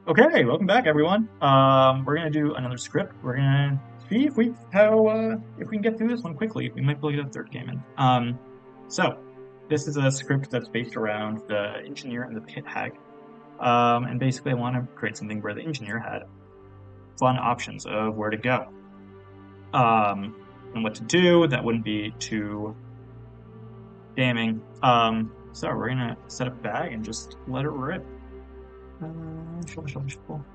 Okay, welcome back, everyone. We're gonna do another script. We're gonna see if we can get through this one quickly. We might be able to get a third game in. So this is a script that's based around the engineer and the pit hag. And basically, I want to create something where the engineer had fun options of where to go, and what to do that wouldn't be too damning. So we're gonna set up a bag and just let it rip. Shuffle.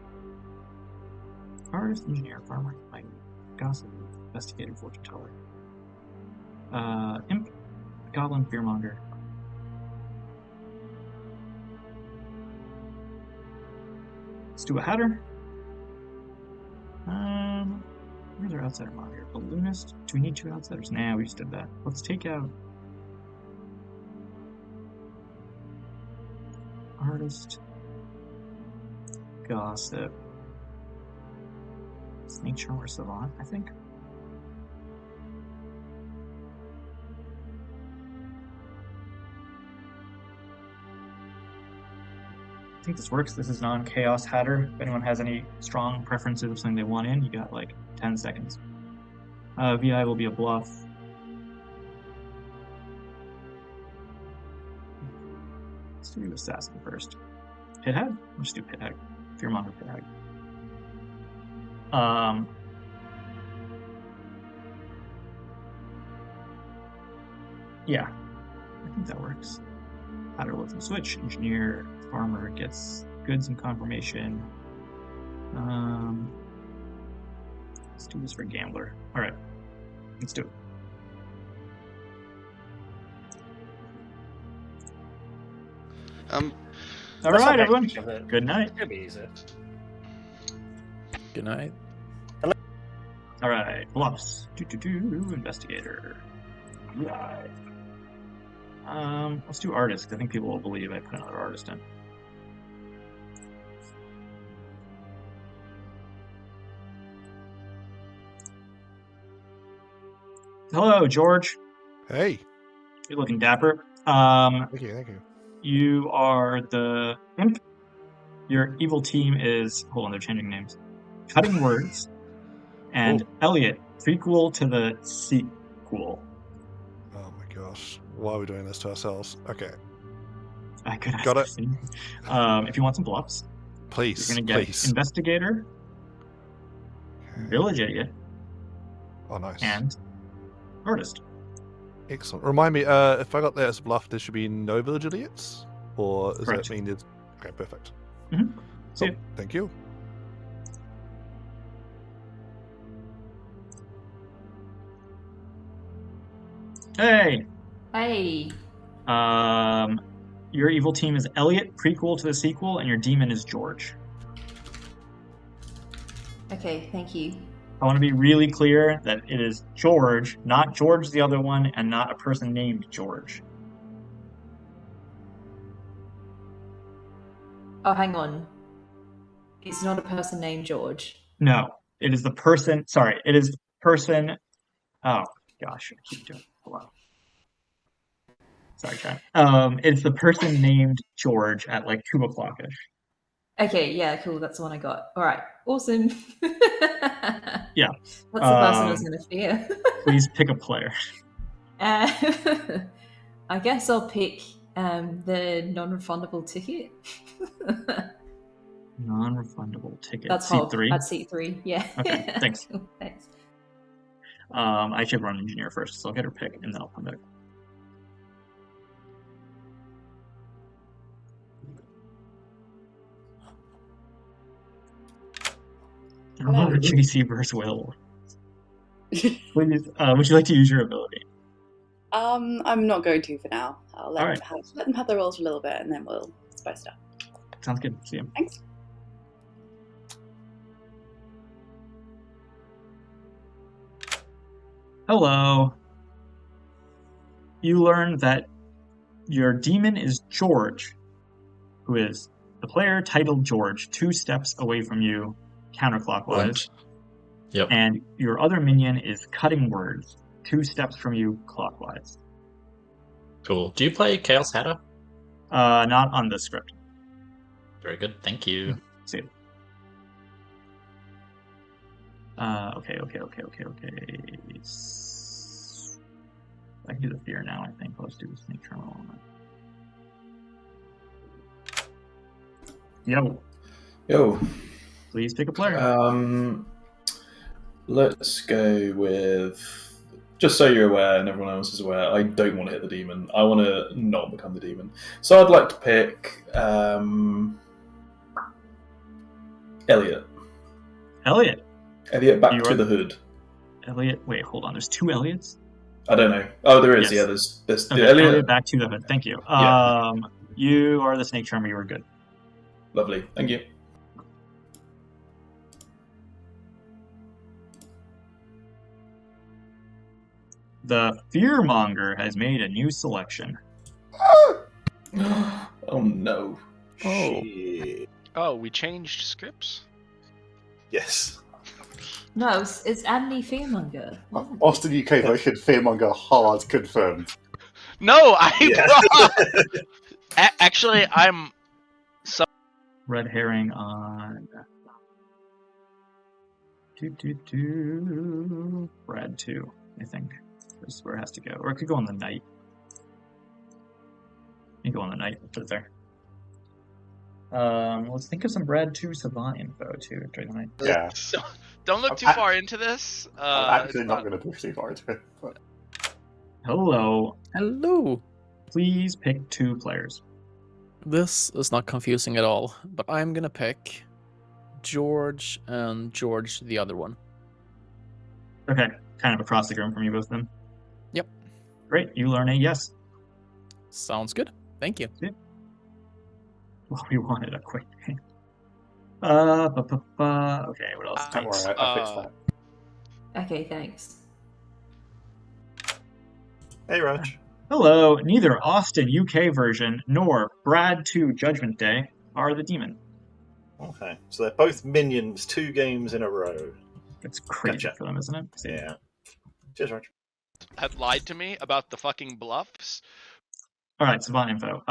Artist, engineer, farmer, like gossip, investigator, fortune teller. Imp, goblin, fearmonger. Let's do a hatter. Where's our outsider mod here? Balloonist. Do we need two outsiders? Nah, we just did that. Let's take out artist, gossip, snake charmer, savant, I think. I think this works. This is non-chaos hatter. If anyone has any strong preferences of something they want in, you got like 10 seconds. VI will be a bluff. Let's do assassin first. Pit hag? Let's do pit hag. Fearmonger pit hag. Yeah, I think that works. Hatter lets him switch. Engineer, farmer gets goods and confirmation. Let's do this for gambler. All right, let's do it. All right, everyone. Good night. It'll be easy. Good night. All right, bluffs. Investigator. Right. Let's do artist. I think people will believe I put another artist in. Hello, George. Hey. You're looking dapper. Thank you. You are the imp. Your evil team is... Hold on, they're changing names. Cutting Words. And Elliot, prequel to the sequel. Oh my gosh. Why are we doing this to ourselves? Okay. I could ask Got it. If you want some bluffs, Please. you're going to get Investigator, Village Idiot, nice. And Artist. Excellent. Remind me, if I got that as a bluff, there should be no village idiots? Or does Correct. that mean it's... Okay, perfect. Mm-hmm. See you. Thank you. Hey! Hey. Your evil team is Elliot, prequel to the sequel, and your demon is George. Okay, thank you. I want to be really clear that it is George, not George the other one, and not a person named George. Oh, hang on. It's not a person named George. No, it is the person... Sorry, it is the person... Oh, gosh, I keep doing it. Hold on. Sorry, chat. It's the person named George at like 2 o'clock-ish. Okay, yeah, cool. That's the one I got. All right, awesome. Yeah. That's the person I was going to fear. Please pick a player. I guess I'll pick the non-refundable ticket. Non-refundable ticket. That's seat 3? That's seat 3, yeah. Okay, thanks. Cool, thanks. I should run engineer first, so I'll get her pick, and then I'll come back. JC versus Will. Please, would you like to use your ability? I'm not going to for now. I'll let, Alright. let them have the rolls for a little bit, and then we'll spice it up. Sounds good. See you. Thanks. Hello. You learn that your demon is George, who is the player titled George, 2 steps away from you, counterclockwise. Yep. And your other minion is Cutting Words, 2 steps from you, clockwise. Cool. Do you play Chaos Hatter? Not on this script. Very good. Thank you. See you. Okay. I can do the fear now, I think. Let's do the snake terminal on that. Yo. Please pick a player. Let's go with. Just so you're aware and everyone else is aware, I don't want to hit the demon. I want to not become the demon. So I'd like to pick Elliot. Elliot. Elliot back to the hood. Elliot. Wait, hold on. There's two Elliots? I don't know. Oh, there is. Yes. Yeah, there's Okay, Elliot back to the hood. Thank you. Yeah. You are the snake charmer. You were good. Lovely. Thank you. The fearmonger has made a new selection. Oh no. Oh. Shit. Oh, we changed scripts? Yes. No, it's Annie Fearmonger. Austin UK version, Fearmonger hard confirmed. No, Yeah. Actually, I'm... Red herring on... Brad 2, I think. This is where it has to go. Or it could go on the knight. You can go on the knight. Put it there. Let's think of some Brad 2 Savant info too during the night. Yeah. Don't look too far into this. I'm actually it's not going to push too far into it. But... Hello. Hello. Please pick 2 players. This is not confusing at all, but I'm gonna pick George and George the other one. Okay, kind of across the room from you both of them. Yep. Great, you learn a yes. Sounds good. Thank you. Well, we wanted a quick thing. Okay, what else? Don't worry, I fixed that. Okay, thanks. Hey, Raj. Hello, neither Austin UK version nor Brad 2 Judgment Day are the demon. Okay, so they're both minions 2 games in a row. It's crazy Gotcha. for them, isn't it? Yeah. Cheers, Raj. had lied to me about the fucking bluffs. Alright, Savant info.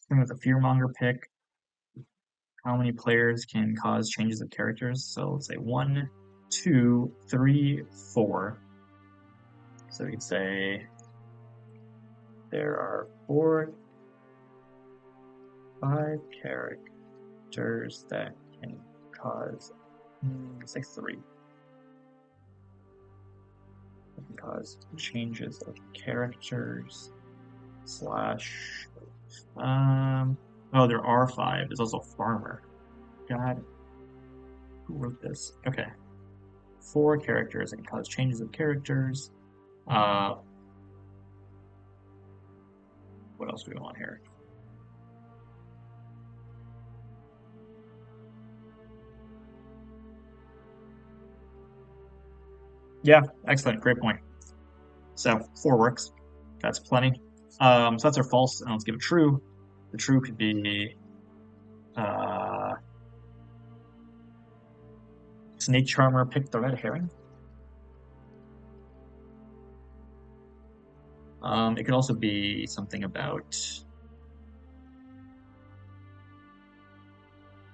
Thing with the Fearmonger pick. How many players can cause changes of characters? So let's say 1, 2, 3, 4. So we could say there are 4, 5 characters that can cause, let's say 3. That can cause changes of characters slash, oh, there are 5. There's also Farmer. God, who wrote this? Okay. 4 characters that can cause changes of characters. What else do we want here? Yeah, excellent. Great point. So 4 works. That's plenty. So that's our false, and let's give it true. The true could be Snake Charmer picked the red herring. It could also be something about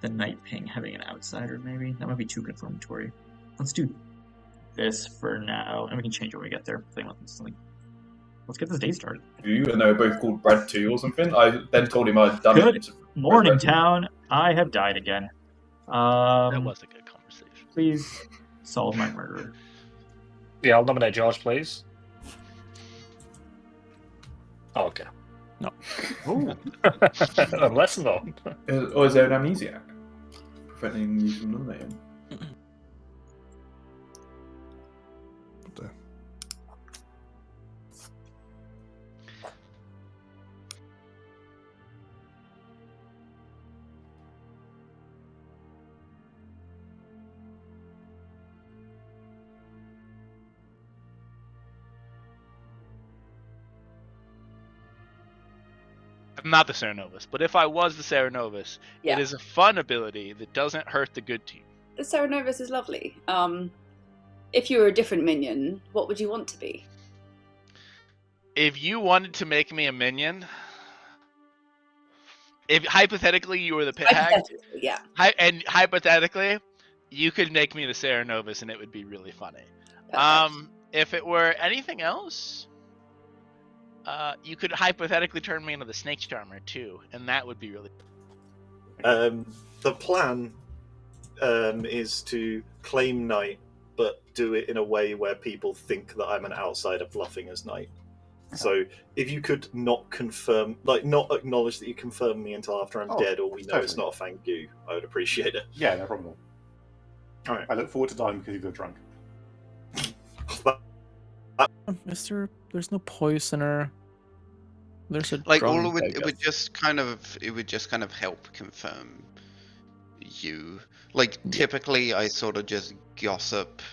the Night Ping having an outsider, maybe. That might be too confirmatory. Let's do this for now, and we can change it when we get there. Let's get this day started. And they were both called Brad 2 or something. I then told him I'd done Good it. morning, town. I have died again. That was a good conversation. Please solve my murder. Yeah, I'll nominate George, please. Oh, okay. No. Ooh. Lesson though. Or is there an amnesiac preventing you from nominating? I'm not the Cerenovus, but if I was the Cerenovus, Yeah. it is a fun ability that doesn't hurt the good team. The Cerenovus is lovely. If you were a different minion, what would you want to be? If you wanted to make me a minion, if hypothetically you were the pit hag, Hypothetically, yeah. and hypothetically, you could make me the Sarah Novus, and it would be really funny. Perfect. If it were anything else, you could hypothetically turn me into the Snake Charmer too, and that would be really. The plan is to claim Knight, but do it in a way where people think that I'm an outsider bluffing as Knight. So if you could not confirm, like not acknowledge that you confirm me until after I'm dead, or we know it's not a Fang Gu, I would appreciate it. Yeah, no problem. All right. I look forward to dying because you got drunk. There's no poisoner. There's a like all drunk, it I would it would just kind of help confirm you. Like typically I sort of just gossip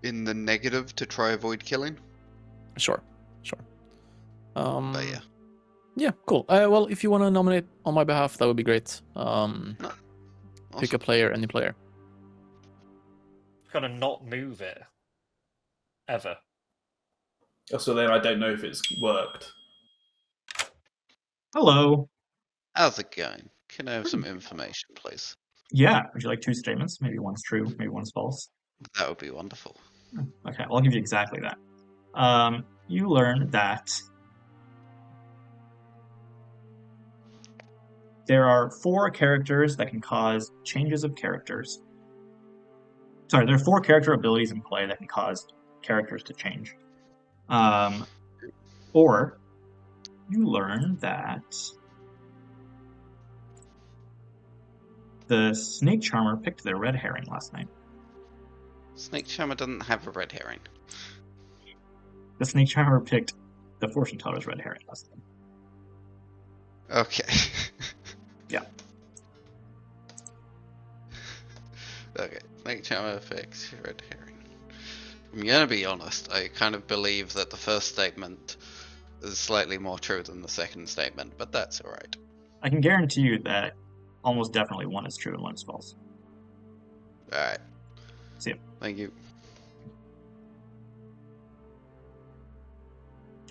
in the negative to try avoid killing. Sure. But yeah. Yeah, cool. Well, if you want to nominate on my behalf, that would be great. Awesome. Pick a player, any player. Gotta not move it. Ever. So then I don't know if it's worked. Hello. How's it going? Can I have some information, please? Yeah. Would you like 2 statements? Maybe one's true, maybe one's false. That would be wonderful. Okay, I'll give you exactly that. You learn that there are 4 characters that can cause changes of characters. Sorry, there are 4 character abilities in play that can cause characters to change. Or you learn that the Snake Charmer picked their red herring last night. Snake Charmer doesn't have a red herring. The Snake Charmer picked the Fortune Teller's red herring last night. Okay. Yeah. Okay. Snake Charmer picks red herring. I'm gonna be honest, I kind of believe that the first statement is slightly more true than the second statement, but that's alright. I can guarantee you that almost definitely one is true and one is false. Alright. See ya. Thank you.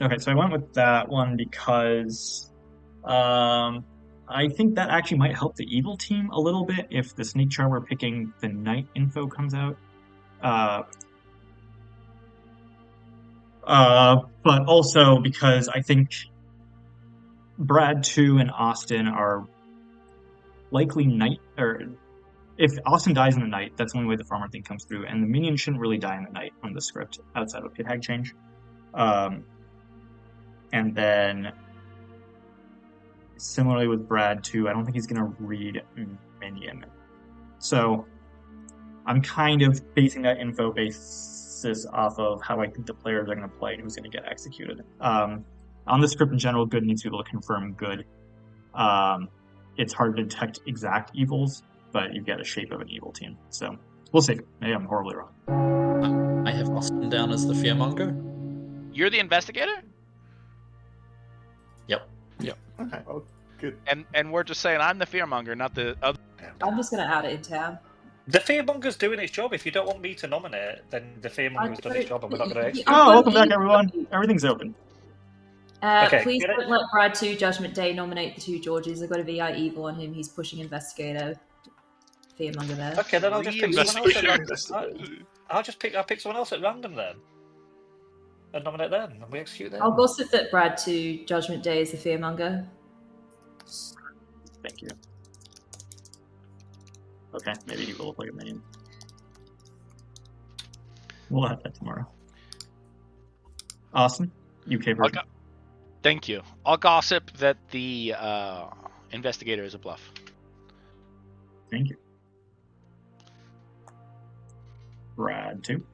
Okay, so I went with that one because I think that actually might help the evil team a little bit if the Snake Charmer picking the Knight info comes out. But also because I think Brad 2 and Austin are likely Knight, or if Austin dies in the Knight, that's the only way the farmer thing comes through, and the minion shouldn't really die in the Knight on the script outside of a pit hag change. And then similarly with Brad 2, I don't think he's going to read minion. So I'm kind of basing that info basis off of how I think the players are going to play and who's going to get executed. On the script in general, good needs to be able to confirm good. It's hard to detect exact evils, but you get a shape of an evil team. So we'll see. Maybe I'm horribly wrong. I have Austin down as the fearmonger. You're the investigator? Yep. Okay, well, good. And we're just saying I'm the fearmonger, not the other. I'm just going to add it in tab. The fearmonger's doing its job. If you don't want me to nominate, then the fearmonger's done its job and we're not going to execute. Oh, welcome back, everyone. Everything's open. Okay, Please get it? don't let Brad 2 Judgment Day nominate the 2 Georges. I've got a VI evil on him. He's pushing investigator. Fearmonger there. Okay, then I'll just pick someone else at random. I'll pick someone else at random then. And nominate them, and we execute them. I'll gossip that Brad 2 Judgment Day is the fearmonger. Thank you. Okay, maybe he will look like a minion. We'll have that tomorrow. Austin, UK version. Thank you. I'll gossip that the investigator is a bluff. Thank you. Brad 2.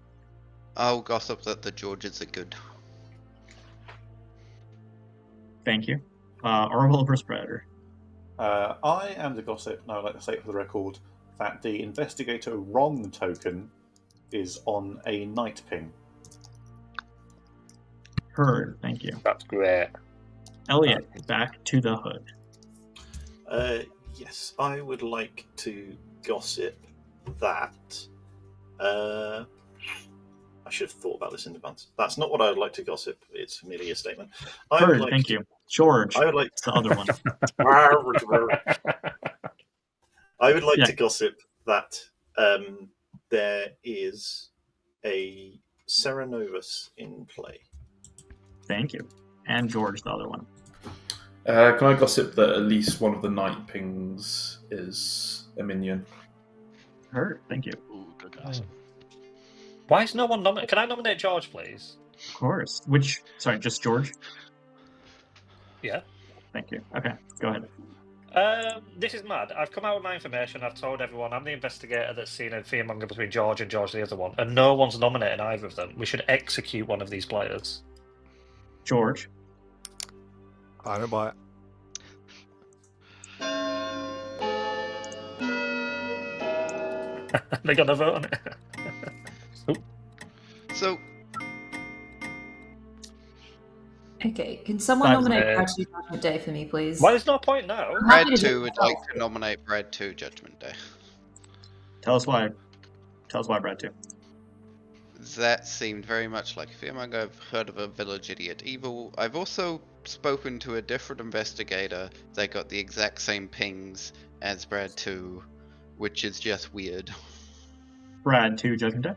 I'll gossip that the Georges are good. Thank you. Orwell versus Predator. I am the gossip, and I would like to state for the record that the investigator wrong token is on a Knight ping. Heard. Thank you. That's great. Elliot, back to the hood. Yes, I would like to gossip that. I should have thought about this in advance. That's not what I would like to gossip. It's merely a statement. Heard, thank you. George. I would like It's the other one. I would like Yeah. to gossip that there is a Serenovus in play. Thank you. And George, the other one. Can I gossip that at least one of the night pings is a minion? Heard, thank you. Ooh, good gossip. Why is no one nominated? Can I nominate George, please? Of course. Which, sorry, just George? Yeah. Thank you. Okay, go ahead. This is mad. I've come out with my information. I've told everyone I'm the investigator that's seen a fearmonger between George and George the other one, and no one's nominating either of them. We should execute one of these players. George. I don't buy it. They're gonna vote on it. So, Okay, can someone That's nominate it. Brad 2 Judgment Day for me, please? Why there's no point now? I'm Brad happy to do 2 it would myself. like to nominate Brad 2 Judgment Day. Tell us why. Tell us why, Brad, too. That seemed very much like a fearmonger. I've heard of a village idiot evil. I've also spoken to a different investigator that got the exact same pings as Brad 2, which is just weird. Brad 2 Judgment Day?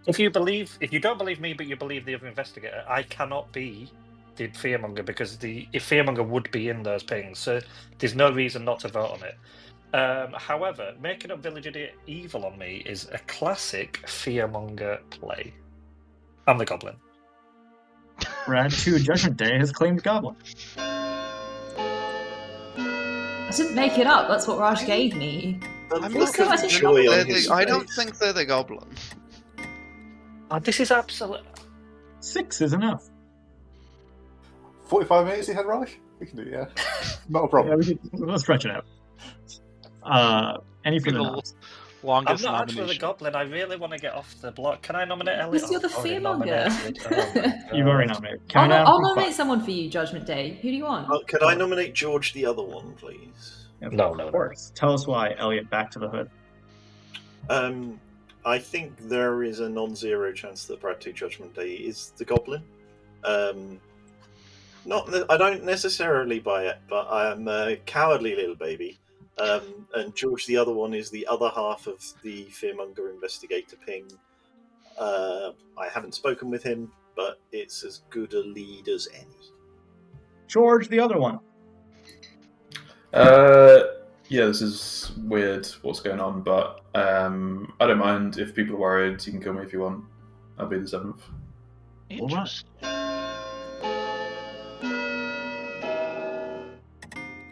If you don't believe me, but you believe the other investigator, I cannot be the fearmonger because if fearmonger would be in those pings, so there's no reason not to vote on it. However, making up village idiot evil on me is a classic fearmonger play. I'm the goblin. Brad 2 Judgment Day has claimed Goblin. I didn't make it up, that's what Raj gave me. I'm Also, not I convinced think- Joy on they're his I don't face. think they're the goblin. This is absolute. 6 is enough. 45 minutes you had, Raj? We can do it, yeah. Not a problem. Let's stretch it out. Any further The nods? I'm longest not actually the nomination. goblin. I really want to get off the block. Can I nominate Elliot? Because you're the I've already fearmonger. nominated. Oh my You've God. already nominated. Count down I'll from nominate 5. someone for you, Judgment Day. Who do you want? Could I nominate George the other one, please? No. Of course. Tell us why, Elliot, back to the hood. I think there is a non-zero chance that Brad 2 Judgment Day is the goblin. I don't necessarily buy it, but I am a cowardly little baby. And George the other one is the other half of the fearmonger investigator ping. I haven't spoken with him, but it's as good a lead as any. George, the other one. Yeah, this is weird what's going on, but I don't mind if people are worried. You can kill me if you want. I'll be the 7th. Interesting.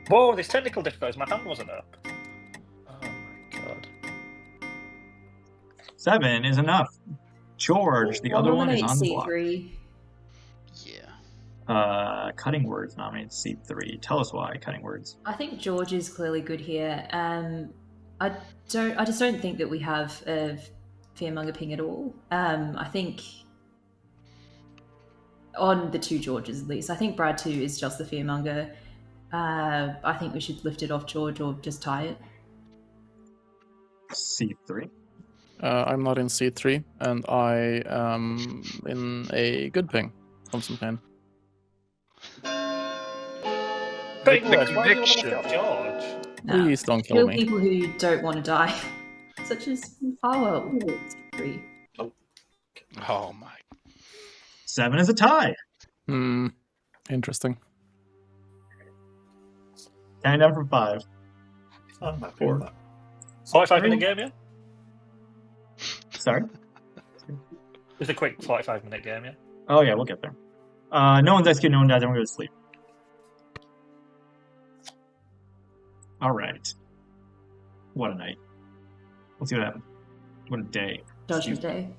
Whoa, there's technical difficulties. My hand wasn't up. Oh my God. 7 is enough. George, the I'll other one is nominate on the block. C3. Cutting Words nominates C3. Tell us why, Cutting Words. I think George is clearly good here. I just don't think that we have a fearmonger ping at all. I think on the 2 Georges at least. I think Brad 2 is just the fearmonger. I think we should lift it off George or just tie it. C3. I'm not in C3, and I am in a good ping of some kind. Big The words. Why do you want to conviction. lift it off George? Please don't kill Kill me. people who don't want to die. Such as C3. Oh my. 7 is a tie. Interesting. Counting down from 5. I'm happy 4. with that. 45-minute game, yeah? Sorry? It's a quick 45-minute game, yeah? Oh, yeah, we'll get there. No one's executed, no one dies, I'm going to go to sleep. Alright. What a night. Let's see what happens. What a day. Judgment Day.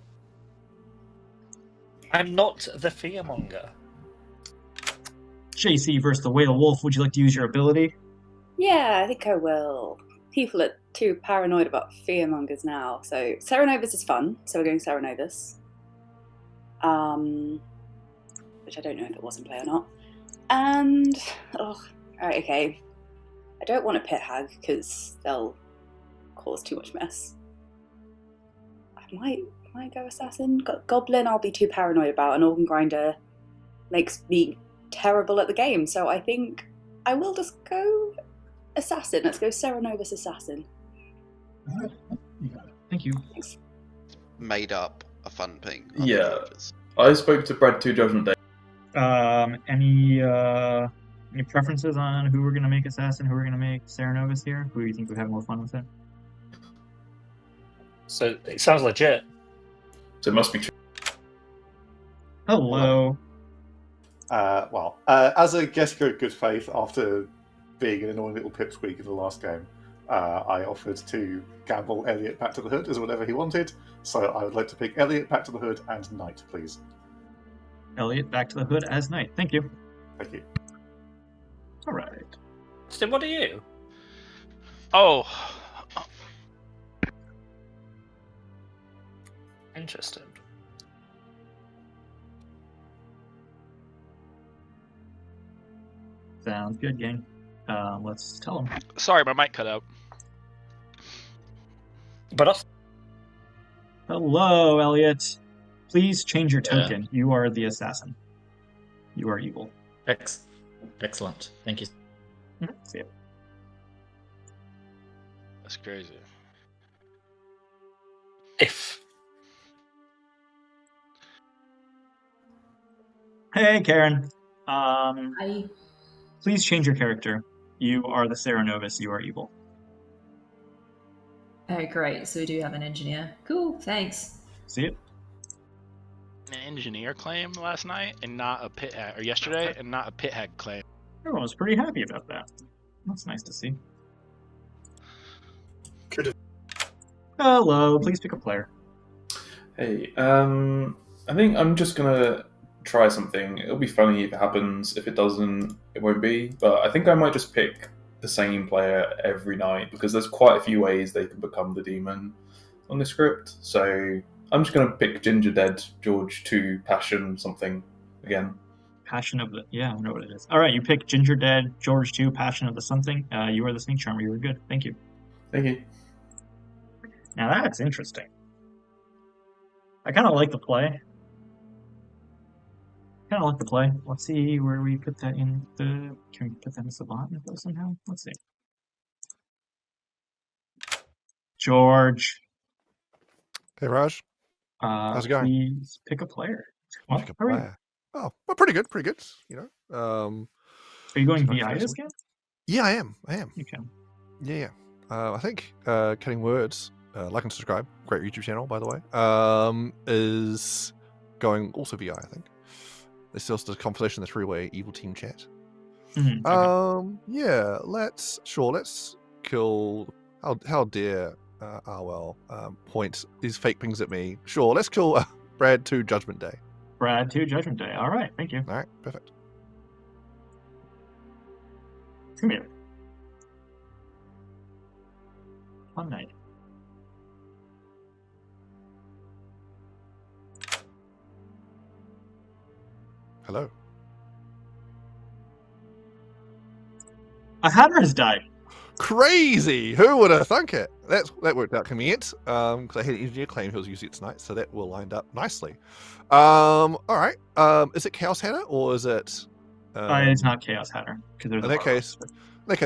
I'm not the fearmonger. JC versus the Whale Wolf, would you like to use your ability? Yeah, I think I will. People are too paranoid about fearmongers now. So Serenovus is fun, so we're going Serenovus. Which I don't know if it was in play or not. And alright, okay. I don't want a pit hag because they'll cause too much mess. I might I go assassin? Goblin I'll be too paranoid about. An organ grinder makes me terrible at the game, so I think I will just go assassin. Let's go Serenovus assassin. You got it. Thank you. Thanks. Made up a fun thing. on Yeah. George's. I spoke to Brad 2 Judgment Day. Any preferences on who we're gonna make assassin, who we're gonna make Serenovus here? Who do you think would have more fun with it? So it sounds legit. So it must be. Hello. As a gesture of good faith, after being an annoying little pipsqueak in the last game, I offered to gamble Elliot back to the hood as whatever he wanted. So I would like to pick Elliot back to the hood and Knight, please. Elliot back to the hood as knight. Thank you. Thank you. All right. So what are you? Oh, Interesting. Sounds good, gang. Let's tell him. sorry, my mic cut out. But us. Hello, Elliot. Please change your Yeah. token. You are the assassin. You are evil. Excellent. Thank you. See ya. That's crazy. If. Hey, Karen. I Please change your character. You are the Serenovus. You are evil. Oh, great. So we do have an engineer. Cool. Thanks. See it? An engineer claim last night and not a pit hag, or yesterday and not a pit hag claim. Everyone was pretty happy about that. That's nice to see. Could have. Hello. Please pick a player. Hey, I think I'm just gonna try something. It'll be funny if it happens. If it doesn't, it won't be. But I think I might just pick the same player every night because there's quite a few ways they can become the demon on the script. So I'm just gonna pick Ginger Dead, George 2, Passion, something again. Passion of the... Yeah, I know what it is. All right, you pick Ginger Dead, George 2, Passion of the something. You are the Snake Charmer. You were good. Thank you. Thank you. Now that's interesting. I kind of like the play. Let's see where we put that in the... Can we put that in Savant though somehow? Let's see. George. Hey, Raj. How's it going? Please pick a player. Well, Pick a how are you? player. Oh, well, pretty good. You know. Are you going Just VI not this game? Yeah, I am. You can. Yeah. I think Cutting Words, like and subscribe, great YouTube channel, by the way, is going also VI, I think. There's still a conversation in the three-way evil team chat. Okay. Yeah, let's kill. How dare Arwell point these fake pings at me? Sure, let's kill Brad 2 Judgment Day. Brad 2 Judgment Day. All right, thank you. All right, perfect. Come here. Fun night. Hello. A hatter has died. Crazy! Who would have thunk it? That worked out convenient. Because I had an engineer claim he was using it tonight, so that will lined up nicely. All right. Is it Chaos Hatter or is it? It's not Chaos Hatter because there's In that case,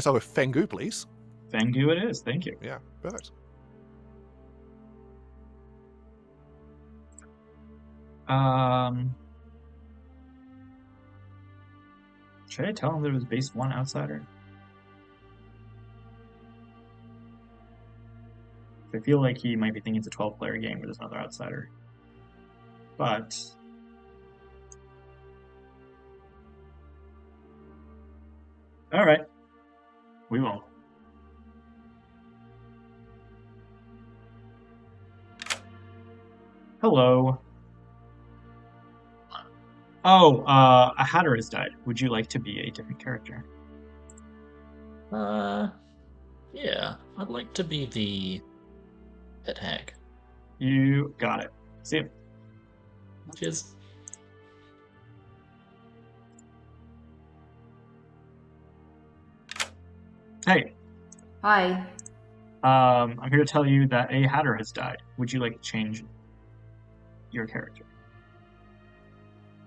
I'll go Fangu, please. Fangu it is. Thank you. Yeah, perfect. Should I tell him there was base 1 outsider? I feel like he might be thinking it's a 12-player game where there's another outsider. But all right, we won't. Hello. Oh, a hatter has died. Would you like to be a different character? Yeah, I'd like to be the pit hag. You got it. See you. Cheers. Hey. Hi. I'm here to tell you that a hatter has died. Would you like to change your character?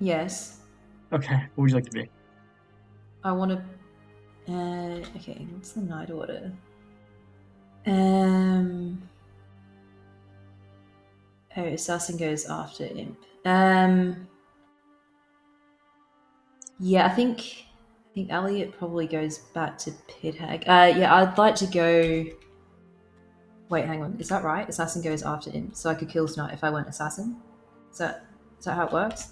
Yes. Okay, what would you like to be? I want to. Okay, what's the night order? Oh, assassin goes after imp. Yeah, I think Elliot probably goes back to pit hag. Yeah, I'd like to go. Wait, hang on. Is that right? Assassin goes after imp, so I could kill tonight if I went assassin. Is that how it works?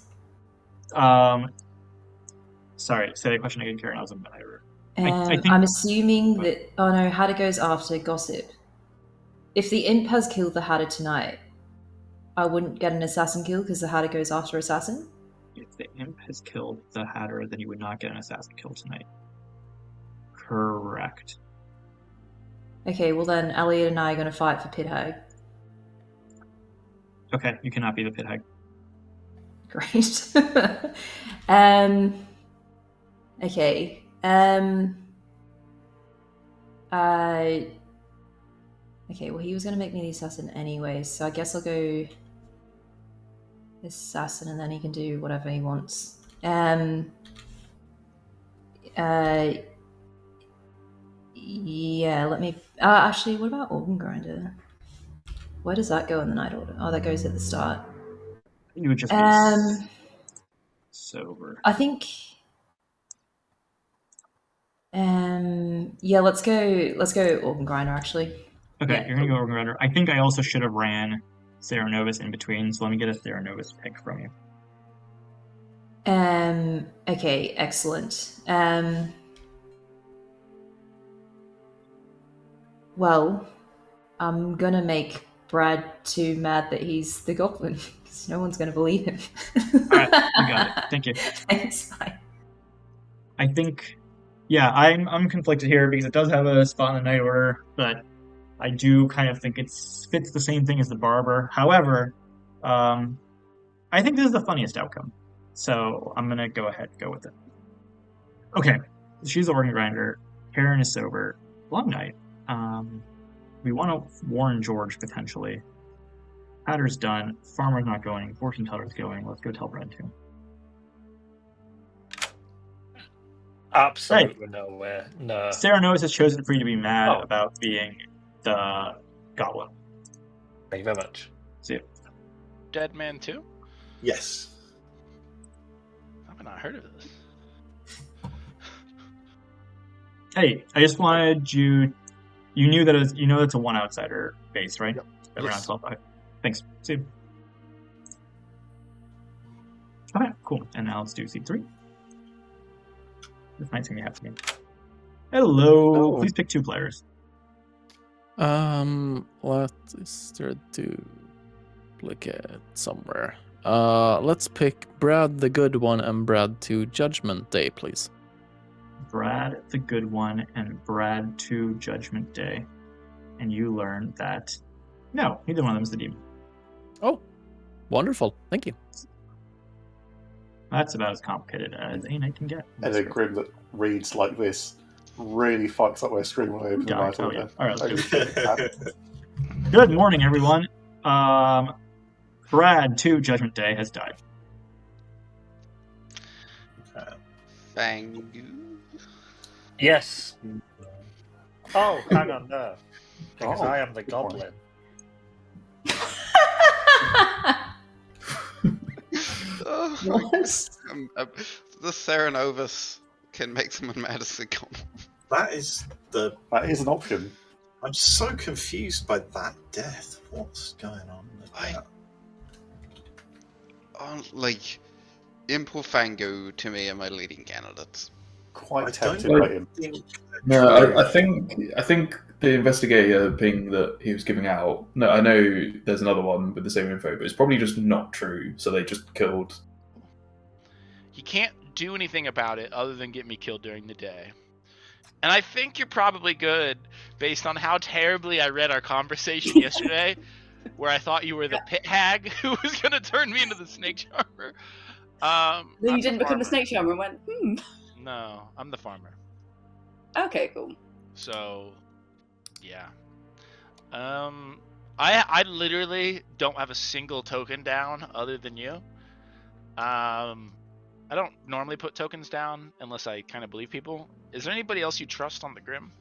Sorry, say the question again, Karen. I was a bit I think. I'm assuming that. Oh no, Hatter goes after gossip. If the imp has killed the Hatter tonight, I wouldn't get an assassin kill because the Hatter goes after assassin. If the imp has killed the Hatter, then you would not get an assassin kill tonight. Correct. Okay, well then Elliot and I are going to fight for pit hag. Okay, you cannot be the pit hag. Great. Okay. Okay, well he was going to make me the assassin anyway, so I guess I'll go assassin and then he can do whatever he wants. Yeah, let me... actually, what about Organ Grinder? Where does that go in the night order? Oh, that goes at the start. You would just be sober. I think... yeah, let's go Organ Grinder, actually. Okay, Yeah. you're gonna go Organ Grinder. I think I also should have ran Theranovus in between, so let me get a Theranovus pick from you. Okay, excellent. Well, I'm gonna make Brad too mad that he's the goblin, because no one's gonna believe him. Alright, you got it. Thank you. Thanks, bye. I think, yeah, I'm conflicted here because it does have a spot in the night order, but I do kind of think it fits the same thing as the barber. However, I think this is the funniest outcome, so I'm gonna go ahead and go with it. Okay, she's the Organ Grinder. Karen is sober. Long night. We want to warn George potentially. Hatter's done. Farmer's not going. Fortune teller's going. Let's go tell Brad too. Absolutely nowhere. No. Theranos has chosen for you to be mad about being the goblin. Thank you very much. See you. Dead Man 2? Yes. I've not heard of this. Hey, I just wanted you. You knew that it's a one outsider base, right? Yep. Yes. Okay. Thanks. See you. Okay, cool. And now let's do C3. This night's gonna be happening. Hello. Please pick 2 players. What is there to look at somewhere? Let's pick Brad the Good One and Brad to Judgment Day, please. Brad the Good One and Brad to Judgment Day. And you learn that no, neither one of them is the demon. Oh, wonderful. Thank you. That's about as complicated as a night can get. And a grim that reads like this really fucks up my screen when I open the night order. Yeah. All right, let's do it. Good morning, everyone. Brad to Judgment Day has died. Thank you. Yes. Oh, hang on, no. Because Oh, I am the good goblin. Oh, What? the Theranovus can make someone mad as a goblin. That is an option. I'm so confused by that death. What's going on with that? Like, Imp or Fango to me are my leading candidates. Quite I tempted don't by him. think. No, I think the investigator ping that he was giving out. No, I know there's another one with the same info, but it's probably just not true. So they just killed. He can't do anything about it other than get me killed during the day. And I think you're probably good based on how terribly I read our conversation yesterday, where I thought you were the pit hag who was going to turn me into the snake charmer. Then you didn't become the snake charmer and went, No, I'm the farmer. Okay, cool. So, yeah. I literally don't have a single token down other than you. I don't normally put tokens down unless I kind of believe people. Is there anybody else you trust on the Grim?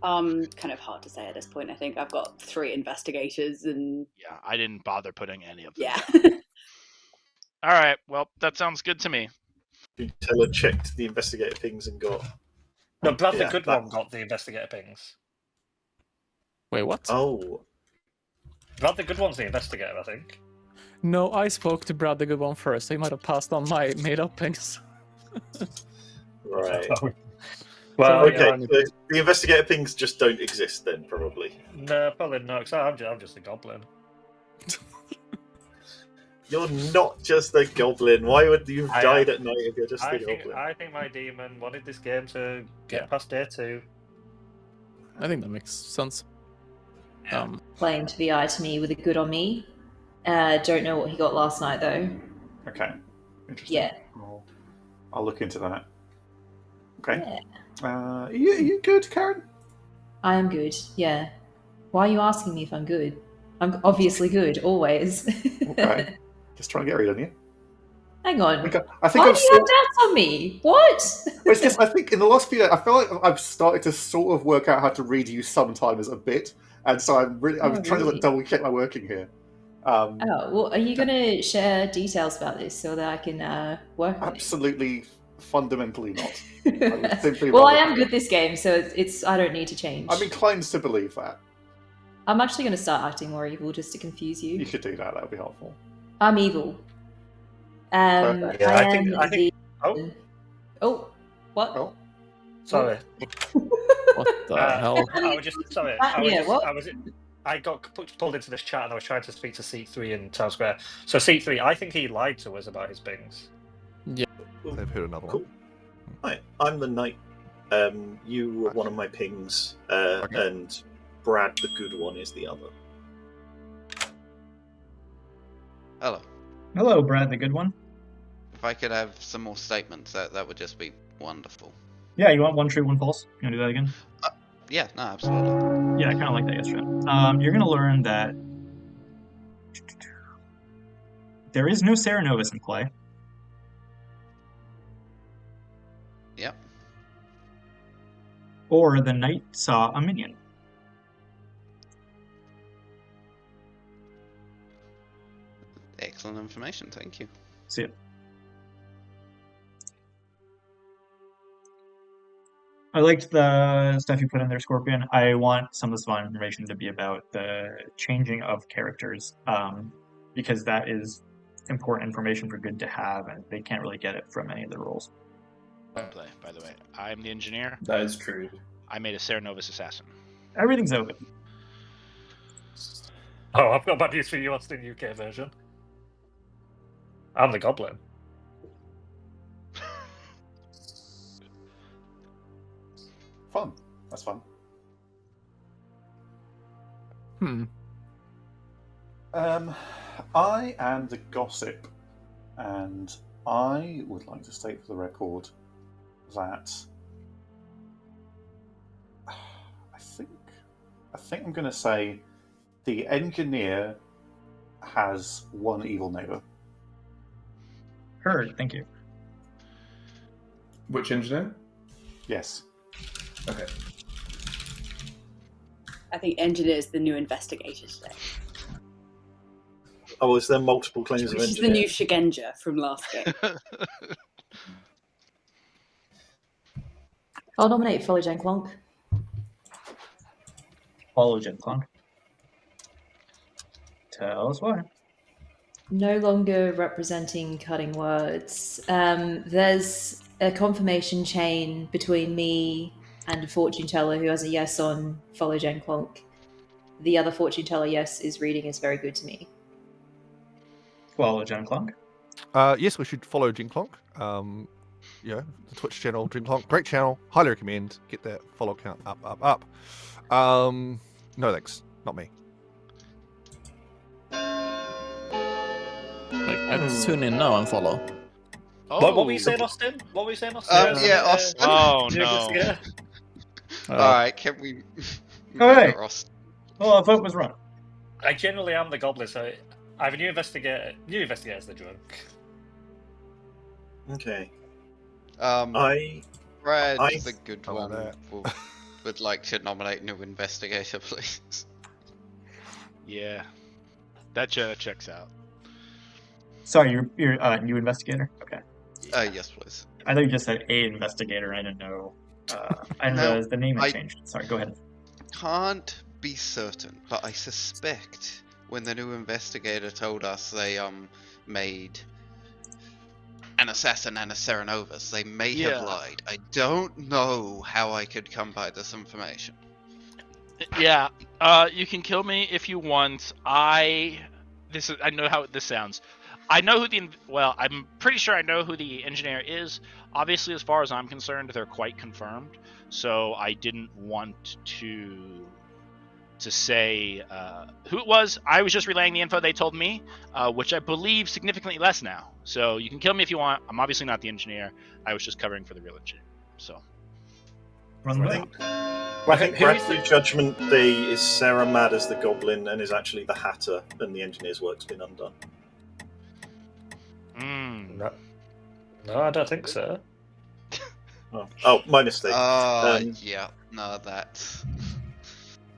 Kind of hard to say at this point. I think I've got 3 investigators and Yeah, I didn't bother putting any of them yeah. down. All right, well, that sounds good to me. Teller checked the investigator pings and got. No, Brad the Yeah, Good that- One got the investigator pings. Wait, what? Oh, Brad the Good One's the investigator, I think. No, I spoke to Brad the Good One first. So he might have passed on my made-up pings. right. Well, Okay, yeah, so the investigator pings just don't exist then, probably. no, probably not, because I'm just a goblin. You're not just a goblin. Why would you have I died am. at night if you're just a goblin? I think my demon wanted this game to get Yeah. past day 2. I think that makes sense. Claimed VI to me with a good on me. Don't know what he got last night though. Okay. Interesting. Yeah. I'll look into that. Okay. Are you good, Karen? I am good. Yeah. Why are you asking me if I'm good? I'm obviously good, always. Okay. Just trying to get rid of you. Hang on. I think Why I've do you have doubts on me? What? Well, it's just, I think in the last few days, I feel like I've started to sort of work out how to read you sometimes a bit, and so I'm trying to really? double check my working here. Oh, well, are you going to share details about this so that I can work on Absolutely, fundamentally not. I would it? simply Well, I rather- am good this game, so it's I don't need to change. I'm inclined to believe that. I'm actually going to start acting more evil just to confuse you. You should do that. That would be helpful. I'm evil. Perfect. Yeah, I I think. Oh, Oh, what? Oh. sorry. What the hell? I was just sorry. I got pulled into this chat and I was trying to speak to Seat 3 in Town Square. So Seat 3, I think he lied to us about his pings. They've heard another Cool. one. Hi, I'm the knight. You were one of my pings, Okay. and Brad, the good one, is the other. Hello. Hello, Brad, the good one. If I could have some more statements, that would just be wonderful. Yeah, you want one true, one false? You want to do that again? Yeah, no, absolutely. Yeah, I kind of like that yesterday. You're going to learn that there is no Serenovus in play. Yep. Or the knight saw a minion. Excellent information, thank you. See ya. I liked the stuff you put in there, Scorpion. I want some of this fun information to be about the changing of characters, because that is important information for good to have, and they can't really get it from any of the roles. Play, by the way. I'm the engineer. That is true. I made a Serenovus assassin. Everything's open. Oh, I've got bad news for you. What's the UK version? I'm the goblin. Fun. That's fun. I am the gossip, and I would like to state for the record that I think I'm going to say the engineer has one evil neighbor. Heard, thank you. Which engineer? Yes. Okay. I think engineer is the new investigator today. Oh, is there multiple claims of This is the engineer? new Shigenja from last game. I'll nominate Follow Jane Clonk. Follow Jim Clunk. Tell us why. No longer representing cutting words. There's a confirmation chain between me and a fortune teller who has a yes on Follow Jane Clonk. The other fortune teller, yes, is reading is very good to me. Follow Jim Clunk. Yes, we should follow Jinklonk. The Twitch channel, Jinklonk. Great channel. Highly recommend. Get that follow count up. No thanks. Not me. I have to tune in now and follow. Oh. What were you saying, Austin? What were you saying, Austin? Yeah, Austin. Oh, new no. investigator? Alright, can we... Alright. Ross? Well, a vote was run. I generally am the goblin, so I have a new investigator. New investigator's the drunk. Okay. Brad, I- the good I like one, that. would like to nominate new investigator, please. Yeah, that checks out. Sorry, you're new investigator. Okay. Yes, please. I thought you just said a investigator. I didn't know. I didn't No, realize the name had I- changed. Sorry. Go ahead. Can't be certain, but I suspect when the new investigator told us they made an assassin and a Serenovus, they may have lied. I don't know how I could come by this information. Yeah, you can kill me if you want. I know how this sounds. I know who I'm pretty sure I know who the engineer is. Obviously, as far as I'm concerned, they're quite confirmed. So I didn't want to say who it was. I was just relaying the info they told me, which I believe significantly less now. So you can kill me if you want. I'm obviously not the engineer. I was just covering for the real engineer. So Run away. I think Bradley Judgment Day is Sarah mad as the goblin and is actually the Hatter, and the engineer's work's been undone. No, I don't think so. Oh, my mistake. Yeah, no, that's...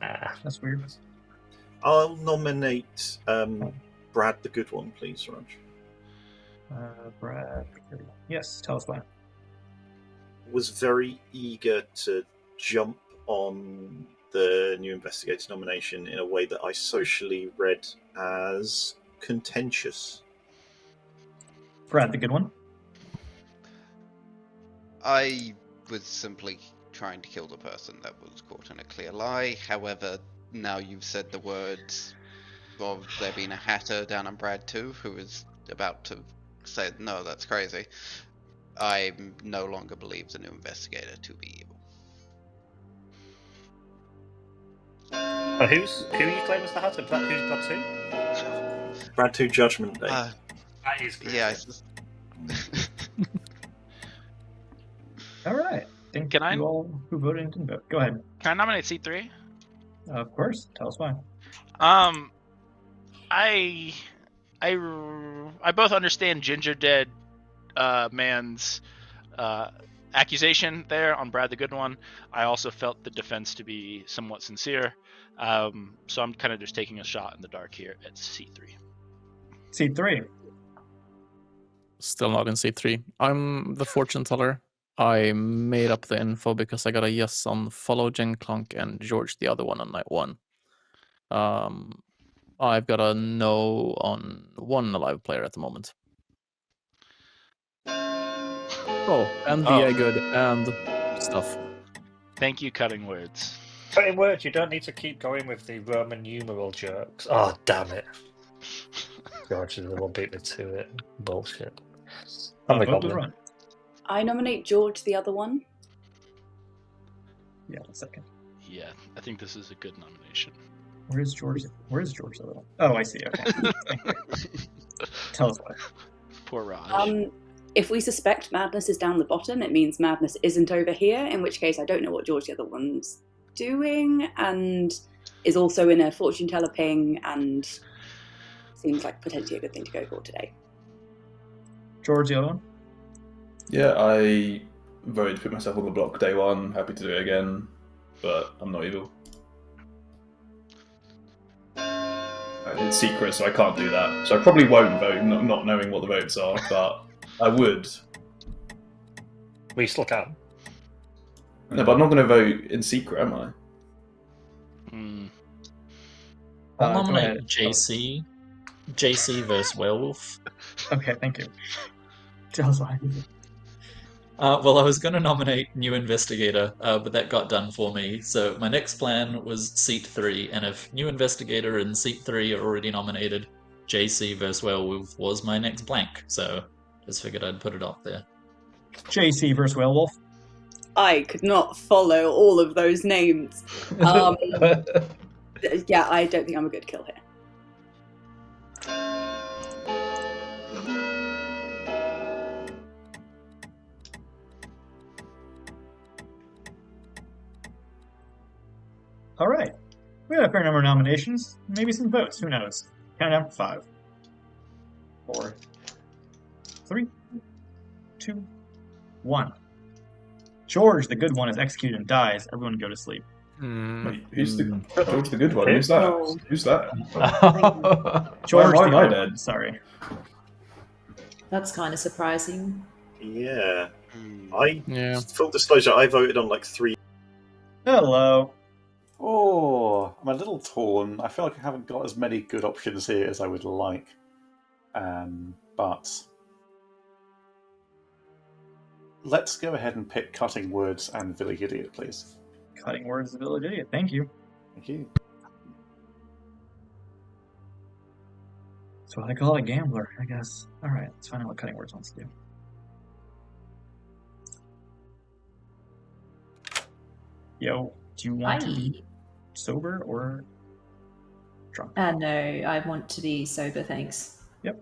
That's weird. I'll nominate Brad the Good One, please, Raj. Brad. Yes, tell us why. Was very eager to jump on the new investigator nomination in a way that I socially read as contentious. Brad, the good one. I was simply trying to kill the person that was caught in a clear lie. However, now you've said the words of there being a hatter down on Brad too, who is about to say, no, that's crazy. I no longer believe the new investigator to be evil. Who you claim as the Hatter? Who's Brad 2? Brad 2 Judgment Day. That is crazy. Yeah. All right. Can I? You all who voted and didn't vote. Go ahead. Can I nominate C3? Of course. Tell us why. I both understand Ginger Dead man's accusation there on Brad the Good One. I also felt the defense to be somewhat sincere. So I'm kind of just taking a shot in the dark here at C3. C3. Still not in C3. I'm the fortune teller. I made up the info because I got a yes on follow Jen Clonk and George the other one on night 1. I've got a no on one alive player at the moment. Oh, and VA good and stuff. Thank you, Cutting Words. Cutting Words, you don't need to keep going with the Roman numeral jokes. Oh, damn it. George is the one beat me to it. Bullshit. I'm the goblin. I nominate George the other one. Yeah, a second. Yeah, I think this is a good nomination. Where's George? Where's George the other one? Oh, I see. Okay. Thank you. Tell us why. Poor Raj. If we suspect Madness is down the bottom, it means Madness isn't over here, in which case I don't know what George the other one's doing, and is also in a fortune teller ping, and seems like potentially a good thing to go for today. George the other one? Yeah, I voted to put myself on the block day 1. Happy to do it again, but I'm not evil. It's secret, so I can't do that. So I probably won't vote, not knowing what the votes are, but I would. We still can. No, but I'm not going to vote in secret, am I? I'll Go nominate ahead. JC. JC versus Werewolf. Okay, thank you. Tell us why. Well, I was going to nominate New Investigator, but that got done for me. So my next plan was Seat 3, and if New Investigator and Seat 3 are already nominated, JC vs. Werewolf was my next blank. So just figured I'd put it up there. JC versus Werewolf. I could not follow all of those names. Yeah, I don't think I'm a good kill here. All right. We got a fair number of nominations. Maybe some votes. Who knows? Count down from 5, 4, 3, 2, 1. George, the good one, is executed and dies. Everyone go to sleep. Wait, who's the George the good one? Who's that? Who's that? George, why am I the dead? Sorry. That's kind of surprising. Yeah. Yeah. Full disclosure, I voted on like 3. Hello. Oh, I'm a little torn. I feel like I haven't got as many good options here as I would like. But let's go ahead and pick Cutting Words and Village Idiot, please. Cutting Words, the Village Idiot. Thank you. Thank you. That's what I call a gambler, I guess. Alright, let's find out what Cutting Words wants to do. Yo, do you want to be sober or drunk? No, I want to be sober, thanks. Yep.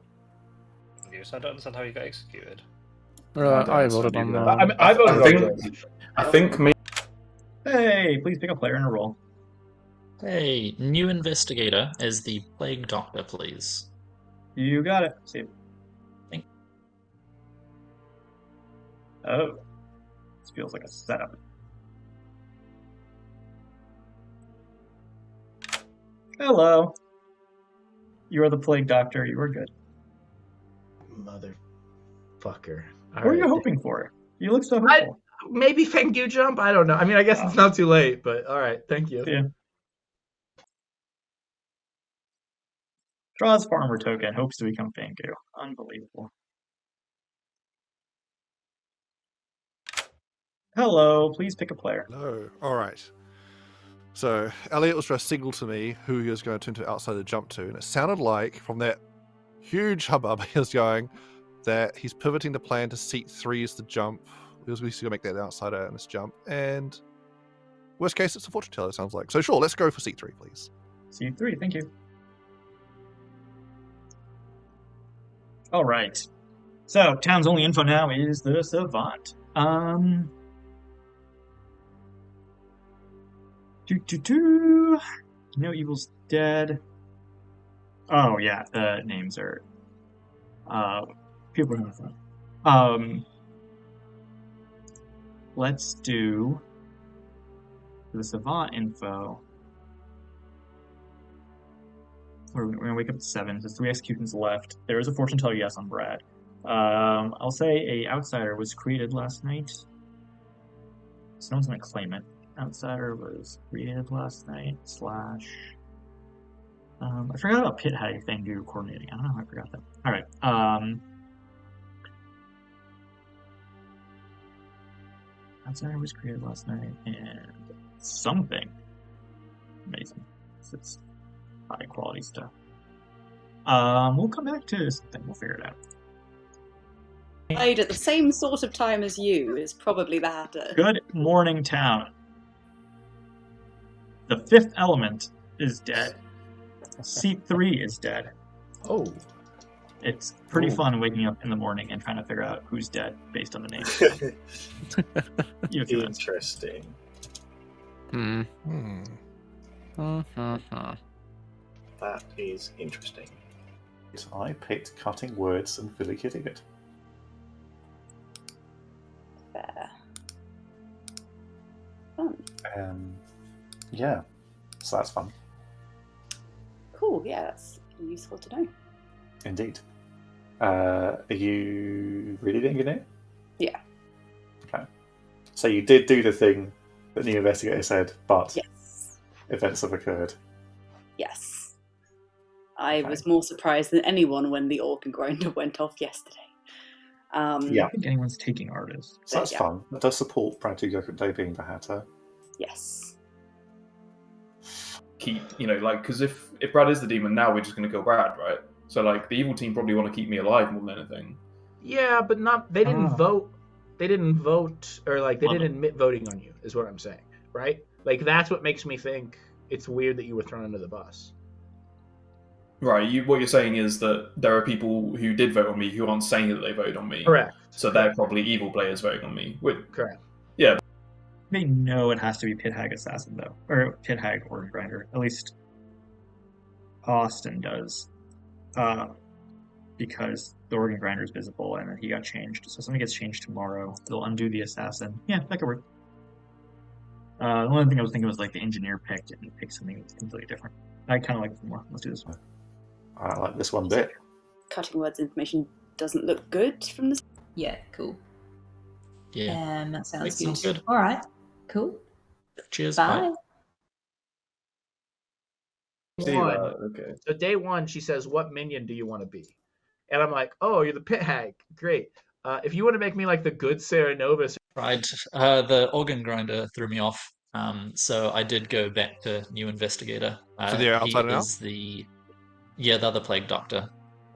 I don't understand how you got executed. I voted on I voted I think me. Hey, please pick a player and a roll. Hey, new investigator as the plague doctor, please. You got it. See. Oh. This feels like a setup. Hello. You are the plague doctor. You are good. Motherfucker. What are you hoping for? You look so hopeful. Maybe thank you jump? I don't know. I mean, I guess it's not too late, but alright, thank you. Yeah. Draws farmer token, hopes to become Fangu. Unbelievable. Hello, please pick a player. No. Alright. So, Elliot was just signaled to me who he was going to turn to outside to jump to, and it sounded like, from that huge hubbub he was going, that he's pivoting the plan to seat 3 as the jump. He was going to make that an outsider in this jump, and worst case, it's a fortune teller, it sounds like. So sure, let's go for seat 3, please. Seat 3, thank you. Alright. So, town's only info now is the Savant. No Evil's dead. Oh yeah, the names are people are not. Let's do the Savant info. We're gonna wake up at 7. There's 3 executions left. There is a fortune teller yes on Brad. I'll say a outsider was created last night. So no one's gonna claim it. Outsider was created last night. / I forgot about Pit had a Fangu coordinating. I don't know how I forgot that. Alright. Outsider was created last night and something. Amazing. It's high quality stuff. We'll come back to something. We'll figure it out. Played at the same sort of time as you is probably the hatter. Good morning, town. The 5th element is dead. Seat 3 is dead. Oh. It's pretty fun waking up in the morning and trying to figure out who's dead based on the name. Interesting. That is interesting. I picked Cutting Words and Village Idiot. Fair. Fun. Yeah, so that's fun. Cool, yeah, that's useful to know. Indeed. Are you really the engineer? Yeah. Okay. So you did do the thing that the investigator said, but yes, events have occurred. Yes. I was more surprised than anyone when the organ grinder went off yesterday. I don't think anyone's taking artists. So that's fun. That does support Brad Day being the hatter. Yes. Because if Brad is the demon, now we're just going to kill Brad, right? So, the evil team probably want to keep me alive more than anything. Yeah, but they didn't vote. They didn't vote, or they didn't admit voting on you, is what I'm saying, right? That's what makes me think it's weird that you were thrown under the bus. Right, what you're saying is that there are people who did vote on me who aren't saying that they voted on me. Correct. So they're probably evil players voting on me. Correct. Yeah. they know it has to be Pit Hag Assassin though, or Pit Hag Organ Grinder. At least Austin does, because the Organ Grinder is visible and then he got changed. So something gets changed tomorrow. It'll undo the assassin. Yeah, that could work. The only thing I was thinking was like the engineer picked and picked something that's completely different. I kind of like this more. Let's do this one. I like this one bit. Cutting words information doesn't look good from the. Yeah, cool. Yeah. That sounds Makes good. sense good. All right, cool. Cheers. Bye. Okay. So day one, she says, "What minion do you want to be?" And I'm like, "Oh, you're the Pit Hag. Great. If you want to make me like the good Sarah Novus." Right. The organ grinder threw me off. So I did go back to new investigator. So they're He outside now? is the other plague doctor.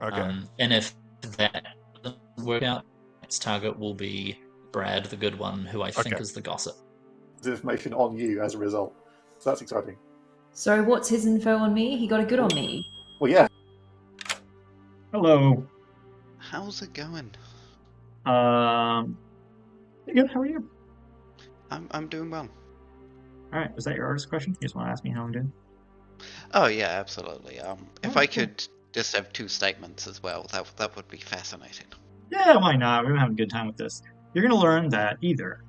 Okay. And if that doesn't work out, its target will be Brad, the good one, who I think Okay. is the gossip. There's information on you as a result. So that's exciting. So what's his info on me? He got a good on me. Well, yeah. Hello. How's it going? Good. How are you? I'm doing well. All right. Was that your artist question? You just want to ask me how I'm doing? Oh yeah, absolutely. If Oh, I cool. could just have 2 statements as well, that would be fascinating. Yeah, why not? We're having a good time with this. You're going to learn that either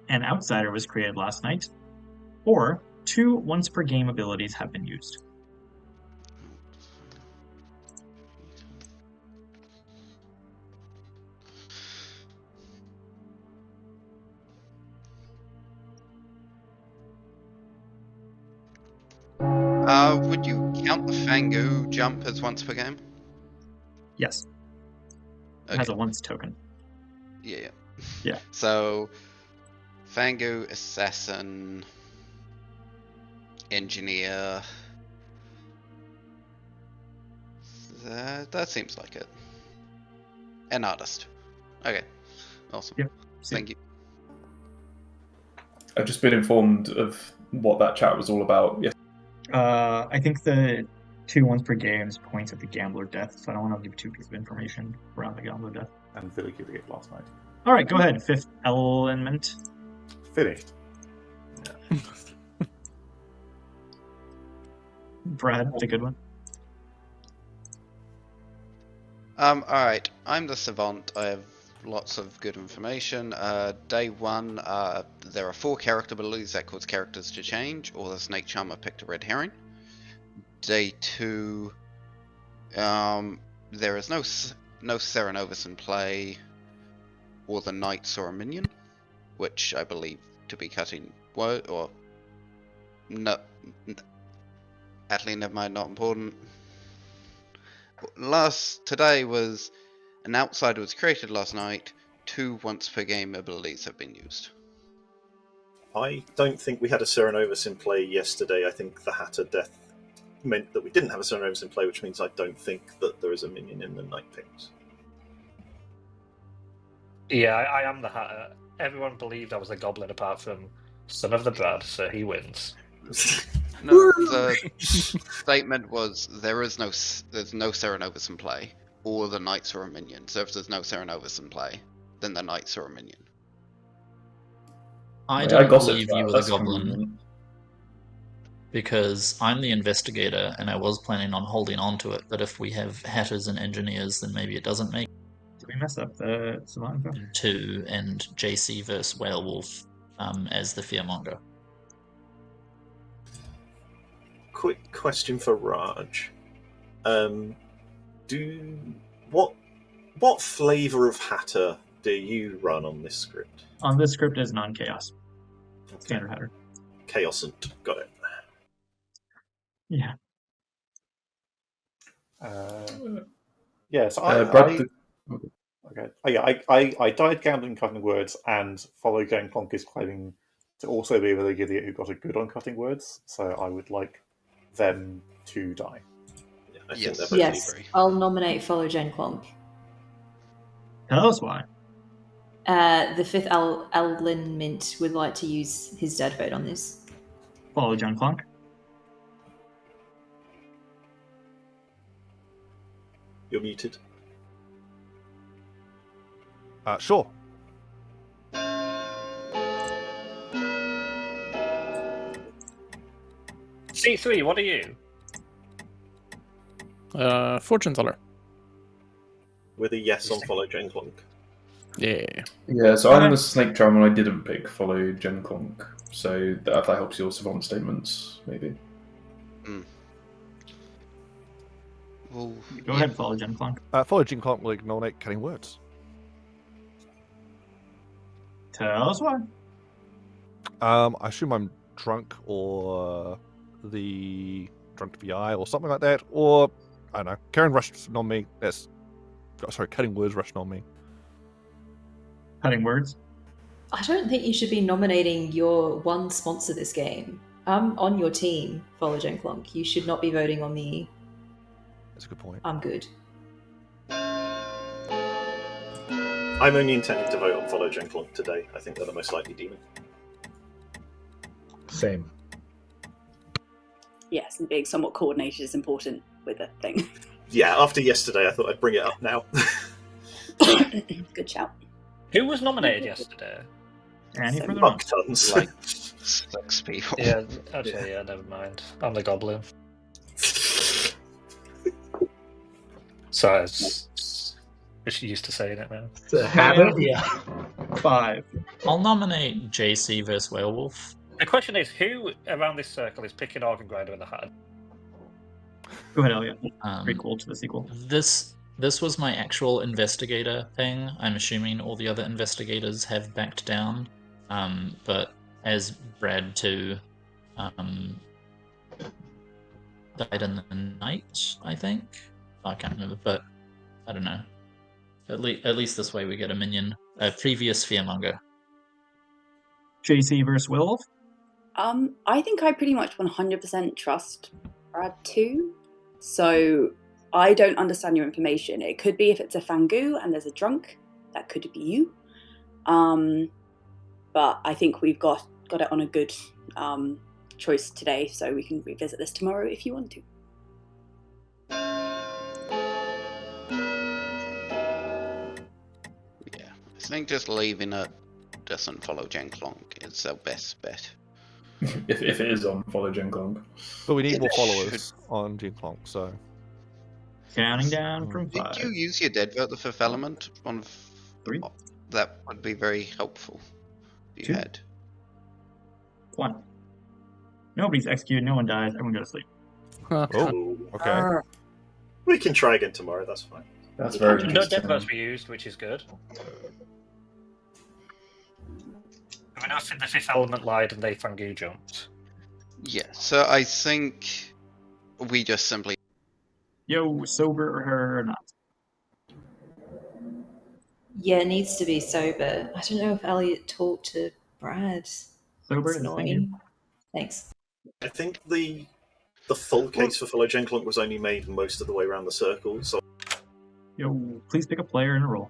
an outsider was created last night, or 2 once per game abilities have been used. Would you count the Fangu jump as once per game? Yes. It has a once token. Yeah. Yeah. So, Fangu, Assassin, Engineer. That seems like it. An artist. Okay. Awesome. Yep. Thank you. I've just been informed of what that chat was all about. Yes. I think the 2 once per games points at the gambler death, so I don't want to give 2 pieces of information around the gambler death. And Billy giving it last night. All right, go ahead. 5th element. Finished. Brad, the good one. Alright, I'm the savant. I have lots of good information. Day 1, there are 4 character abilities that cause characters to change, or the Snake Charmer picked a red herring. Day 2, there is no Serenovus in play, or the Knights or a minion, which I believe to be cutting word, or no, actually never mind, not important. Today was an outsider was created last night. 2 once per game abilities have been used. I don't think we had a Serenovus in play yesterday. I think the Hatter death meant that we didn't have a Serenovus in play, which means I don't think that there is a minion in the Night Pings. Yeah, I am the Hatter. Everyone believed I was a goblin apart from Son of the Brad, so he wins. No, the statement was there's no Serenovus in play, or the Knights are a minion. So if there's no Serenovus in play, then the Knights are a minion. I I don't gossiped believe that. you were the That's goblin convenient. because I'm the investigator and I was planning on holding on to it. But if we have hatters and engineers, then maybe it doesn't make Did we mess up the savant info? 2 and JC versus Werewolf as the fearmonger. Quick question for Raj. What flavour of Hatter do you run on this script? On this script is non-chaos. Standard Hatter. Chaosant. Got it. Yeah. Yeah, so Brad, okay. Oh, yeah, I died gambling cutting words and follow Jane Plonk is claiming to also be a really good idiot who got a good on cutting words, so I would like them to die. Yeah, I Yes. think they're both Yes, free. I'll nominate Follow Jane Clonk. Tell us why. The 5th Eldlin Mint would like to use his dead vote on this. Follow John Clonk. You're muted. Sure. C3, what are you? Fortune teller. With a yes on follow Jane Clonk. Yeah. Yeah, so I'm a snake charmer and I didn't pick follow Gen Clonk. So that helps your savant statements, maybe. Well, Go ahead, follow Gen Clonk. Follow Jin Clonk will nominate cutting words. Tell us why. I assume I'm drunk or the drunk VI or something like that, or I don't know. Karen rushed on me. Cutting words rushed on me. Cutting words. I don't think you should be nominating your one sponsor this game. I'm on your team, follow Jen Clonk. You should not be voting on me. That's a good point. I'm good. I'm only intending to vote on follow Jen Clonk today. I think they're the most likely demon. Same. Yes, and being somewhat coordinated is important with a thing. Yeah, after yesterday, I thought I'd bring it up now. Good shout. Who was nominated yesterday? Any further Buck on? tons. like 6 people. Yeah, okay, yeah, never mind. I'm the goblin. Sorry, it's used to saying it now. It's a habit. Yeah. 5. I'll nominate JC versus Werewolf. The question is, who around this circle is picking Organ Grinder in the hat? Go ahead, Elliot. Um, Prequel to the sequel. This was my actual investigator thing. I'm assuming all the other investigators have backed down. But as Brad 2 died in the night, I think. I can't remember, but I don't know. At least this way we get a minion, a previous fearmonger. JC versus Werewolf. I think I pretty much 100% trust Brad 2. So I don't understand your information. It could be if it's a Fangu and there's a drunk, that could be you. But I think we've got it on a good choice today, so we can revisit this tomorrow if you want to. Yeah, I think just leaving it doesn't follow Gen Clonk is our best bet. if it is on follow Gen Clonk. But we need It more should- followers on Jin Clonk, so Counting down from Did 5. you use your dead vote the fifth element on 3. That would be very helpful. If 2. you had. 1. Nobody's executed. No one dies. Everyone go to sleep. oh, okay. We can try again tomorrow. That's fine. That's very No interesting. dead votes were used, which is good. I know if the fifth element lied and they Fangu jumped. Yeah, so I think we just simply Yo, sober or not? Yeah, it needs to be sober. I don't know if Elliot talked to Brad. Sober. It's annoying. Thanks. I think the full case for follow Gen Clonk was only made most of the way around the circle. So Yo, please pick a player and a roll.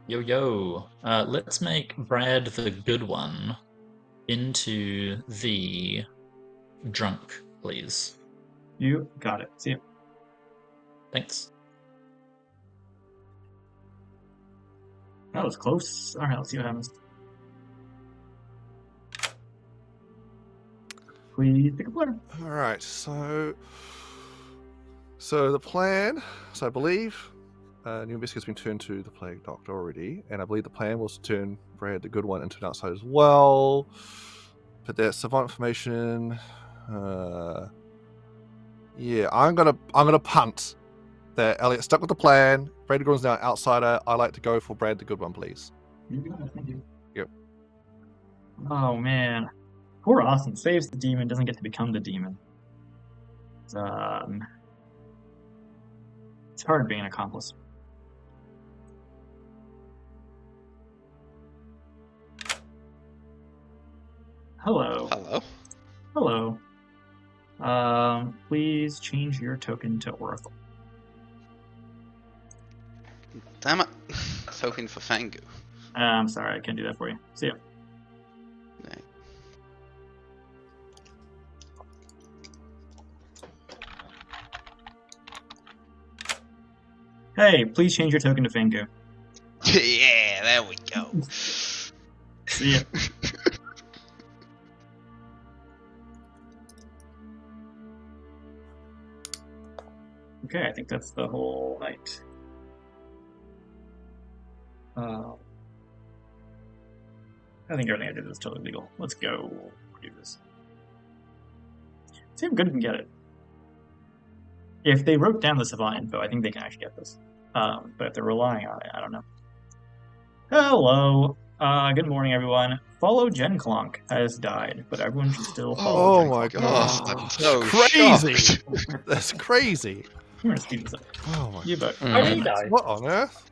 Yo. Let's make Brad the good one into the drunk, please. You got it. See you. Thanks. That was close. All right, let's see what happens. Please pick a player. All right, so the plan. So I believe New Investigator's been turned to the Plague Doctor already, and I believe the plan was to turn Brad the good one into an outside as well. But that savant information. Yeah, I'm gonna punt that Elliot stuck with the plan. Brad the good one's now outsider. I like to go for Brad the good one, please. You got it. Thank you. Yep. Oh man, poor Austin saves the demon, doesn't get to become the demon. It's hard being an accomplice. Hello. Hello. Hello. Please change your token to Oracle. Damn it. I was hoping for Fangu. I'm sorry, I can't do that for you. See ya. Right. Hey, please change your token to Fangu. Yeah, there we go. See ya. Okay, I think that's the whole night. I think everything I did was totally legal. Let's go do this. See how good we can get it. If they wrote down the savant info, I think they can actually get this. But if they're relying on it, I don't know. Hello. Good morning, everyone. Follow Gen Clonk has died, but everyone should still follow Oh Gen my Clonk. gosh, I'm so crazy! shocked. That's crazy. I'm gonna speed this up. Oh my You vote. How did he die? What on earth?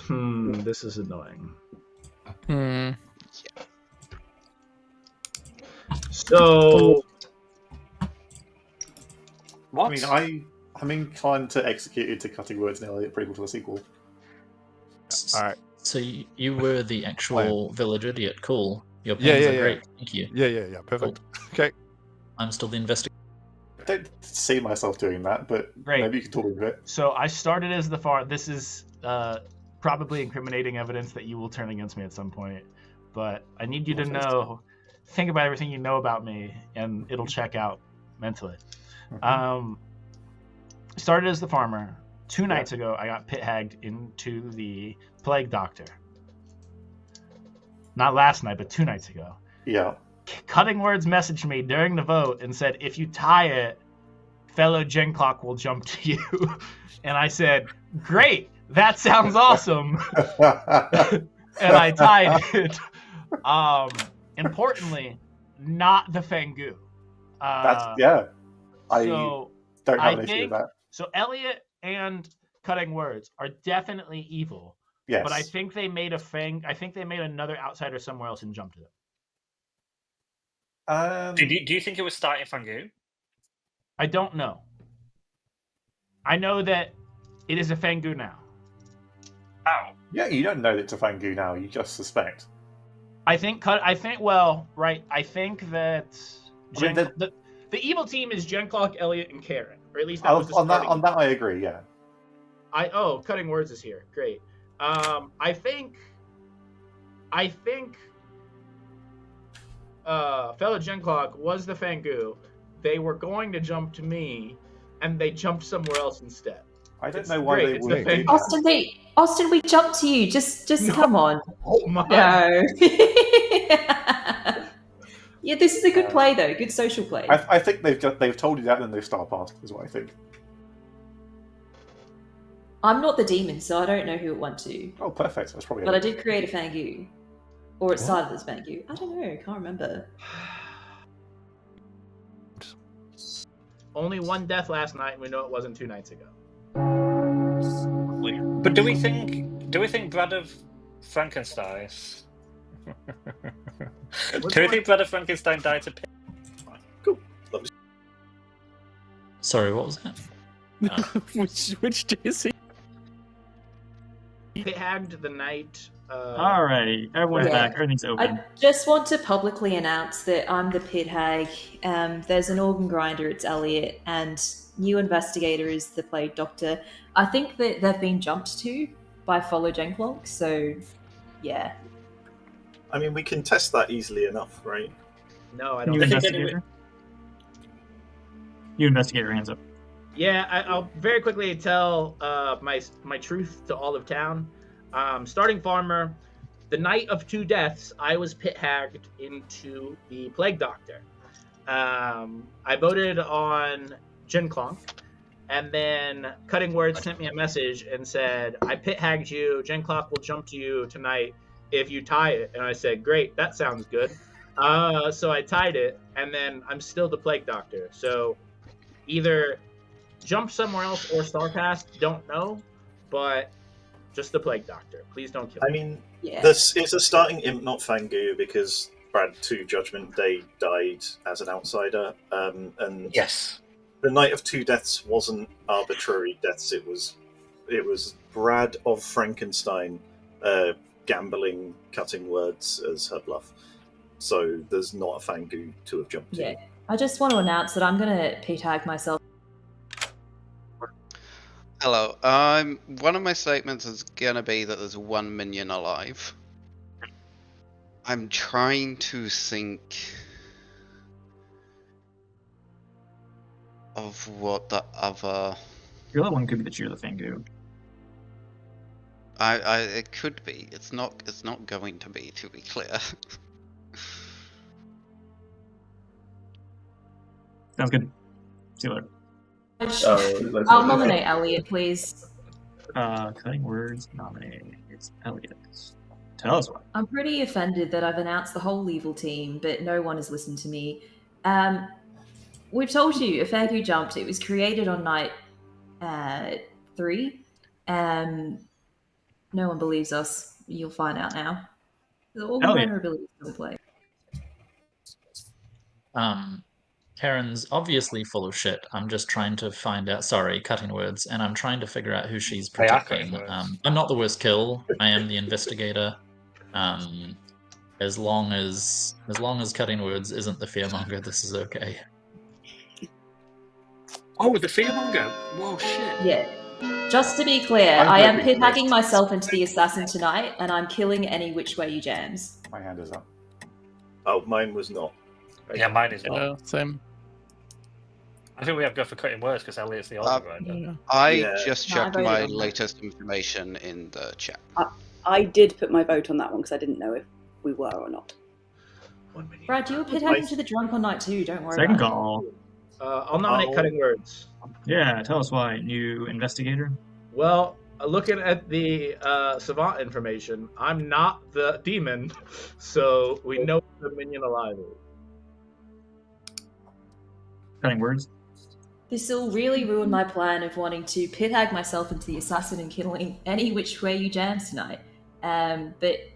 This is annoying. Hmm. So, What? I mean, I'm inclined to execute into cutting words in Elliot prequel to the sequel. All right. So you were the actual village idiot. Cool. Your Yeah, pings yeah, are yeah. great. Thank you. Yeah. Perfect. Okay. I'm still the investigator. I don't see myself doing that, but Great. maybe you can talk a bit. So I started as the far. This is probably incriminating evidence that you will turn against me at some point. But I need you to know, think about everything you know about me, and it'll check out mentally. Started as the farmer. 2 nights ago, I got pit-hagged into the plague doctor. Not last night, but 2 nights ago. Yeah. Cutting Words messaged me during the vote and said, if you tie it, fellow Gen Clock will jump to you. And I said, great, that sounds awesome. And I tied it. Importantly, not the Fangu. I So don't have an issue with that. So Elliot and Cutting Words are definitely evil. Yes. But I think they made a Fang. I think they made another outsider somewhere else and jumped to them. Do you think it was starting Fangu? I don't know. I know that it is a Fangu now. How? Yeah, you don't know it's a Fangu now. You just suspect. I think that the evil team is Gen Clock, Elliot, and Karen, or at least that was the on that. starting. On that, I agree. Yeah. Cutting Words is here. Great. I think fellow Gen Clock was the Fangu. They were going to jump to me, and they jumped somewhere else instead. I don't know why they would do that. Austin, we jumped to you. Just no. Come on. Oh my. No. Yeah, this is a good play though. Good social play. I think they've told you that, and then they've star passed. Is what I think. I'm not the demon, so I don't know who it went to. Oh, perfect. That's probably. But I did create a Fangu, or it started as Fangu. I don't know. Can't remember. Only 1 death last night, and we know it wasn't 2 nights ago. But do we think Brad of Frankenstein? Do we think Brad of Frankenstein died to pit? Cool. Lovely. Sorry, what was that? Which JC? Pit-hagged the night. Alrighty, everyone's back. Everything's open. I just want to publicly announce that I'm the pit hag. There's an organ grinder, it's Elliot, and new investigator is the plague doctor. I think that they've been jumped to by Follow Gen Clonk, so yeah. I mean, we can test that easily enough, right? No, I don't New think investigator. New investigator, hands up. Yeah, I'll very quickly tell my truth to all of town. Starting farmer, the night of 2 deaths, I was pit-hagged into the plague doctor. I voted on Gen Clonk, and then Cutting Words sent me a message and said, I pit-hagged you, Gen Clonk will jump to you tonight if you tie it. And I said, great, that sounds good. So I tied it, and then I'm still the plague doctor. So either jump somewhere else or Starcast, don't know, but just the plague doctor. Please don't kill me. I mean, this is a starting imp, not Fangu, because Brad 2 Judgment Day died as an outsider. And yes, the night of 2 deaths wasn't arbitrary deaths. It was Brad of Frankenstein gambling, Cutting Words as her bluff. So there's not a Fangu to have jumped to. Yeah, I just want to announce that I'm going to pit-hag myself. Hello. One of my statements is gonna be that there's 1 minion alive. I'm trying to think of what the other. Your other one could be the Cheer the Fangu. It could be. It's not going to be be clear. Sounds good. See you later. I'll nominate Elliot, please. Cutting words, nominate Elliot. Tell us why. I'm pretty offended that I've announced the whole evil team, but no one has listened to me. We've told you, a Fagu jumped. It was created on night 3. No one believes us. You'll find out now. All the vulnerabilities still play. Karen's obviously full of shit. I'm just trying to find out. Sorry, cutting words, and I'm trying to figure out who she's protecting. I'm not the worst kill. I am the investigator. As long as cutting words isn't the fearmonger, this is okay. Oh, the fearmonger! Whoa, shit! Yeah. Just to be clear, I am pit-hacking myself into the assassin tonight, and I'm killing any which way you jams. My hand is up. Oh, mine was not. Yeah, mine is not. Yeah, same. I think we have to go for cutting words because Elliot's the organ grinder. I just checked my latest information in the chat. I did put my vote on that one because I didn't know if we were or not. Brad, you were pit-hacking to the drunk on night 2. Don't worry Second about call. I'll nominate cutting words. Yeah, tell us why. New investigator? Well, looking at the savant information, I'm not the demon, so we know the minion alive is. Cutting words? This will really ruin my plan of wanting to pit-hag myself into the assassin and killing any which way you jams tonight. But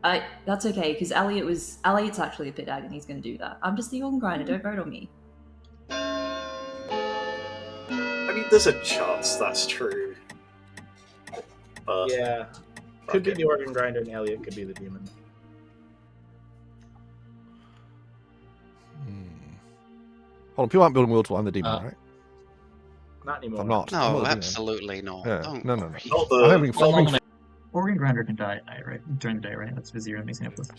that's okay, because Elliot's actually a pit-hag and he's going to do that. I'm just the organ grinder, don't vote on me. I mean, there's a chance that's true. But Yeah. Could be the organ grinder and Elliot could be the demon. Hold on, people aren't building worlds while I'm the demon, right? Not anymore. I'm not. No, I'm not the demon. absolutely not. Yeah. Don't No. worry. I'm having Organ grinder can die at night, right? During the day, right? That's Vizier and mixing up with.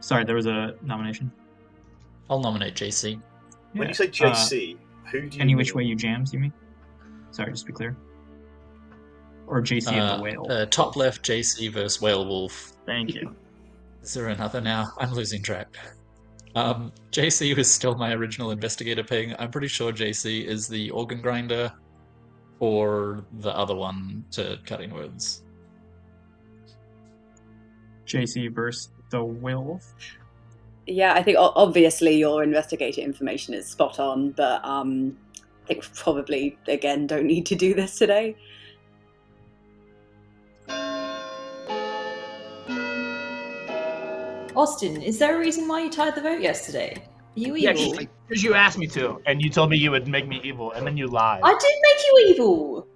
Sorry, there was a nomination. I'll nominate JC. When you say JC, who do you Any mean? which way you jams, you mean? Sorry, just to be clear. Or JC and the whale. Top left, JC versus Whale Wolf. Thank you. Is there another now? I'm losing track. JC was still my original investigator ping. I'm pretty sure JC is the organ grinder or the other one to cutting words. JC versus the werewolf? Yeah, I think obviously your investigator information is spot on, but I think we probably, again, don't need to do this today. Austin, is there a reason why you tied the vote yesterday? Are you evil? Because you asked me to, and you told me you would make me evil, and then you lied. I did make you evil!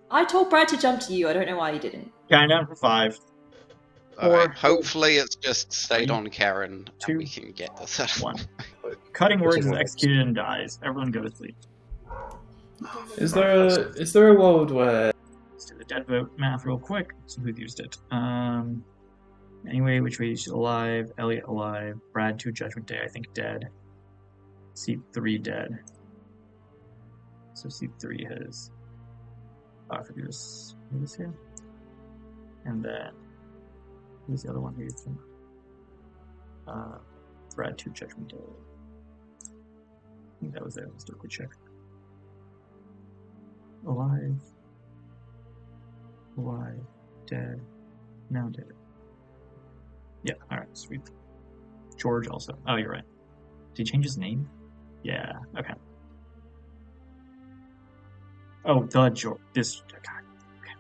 I told Brad to jump to you, I don't know why you didn't. Counting down for 5. Alright, hopefully it's just stayed on Karen and we can get this out of 1. Cutting words is executed and dies. Everyone go to sleep. Is there a world where Let's do the dead vote math real quick. See who used it. Anyway, which way is alive? Elliot alive. Brad 2 Judgment Day, I think dead. Seat 3 dead. So seat 3 has who's here? And then who's the other one who's Brad 2 Judgment Day. I think that was it. Let's do a quick check. Alive. Alive. Dead. Now dead. Yeah, alright, sweet. George also. Oh, you're right. Did he change his name? Yeah, okay. Oh, the George. This. God. Okay.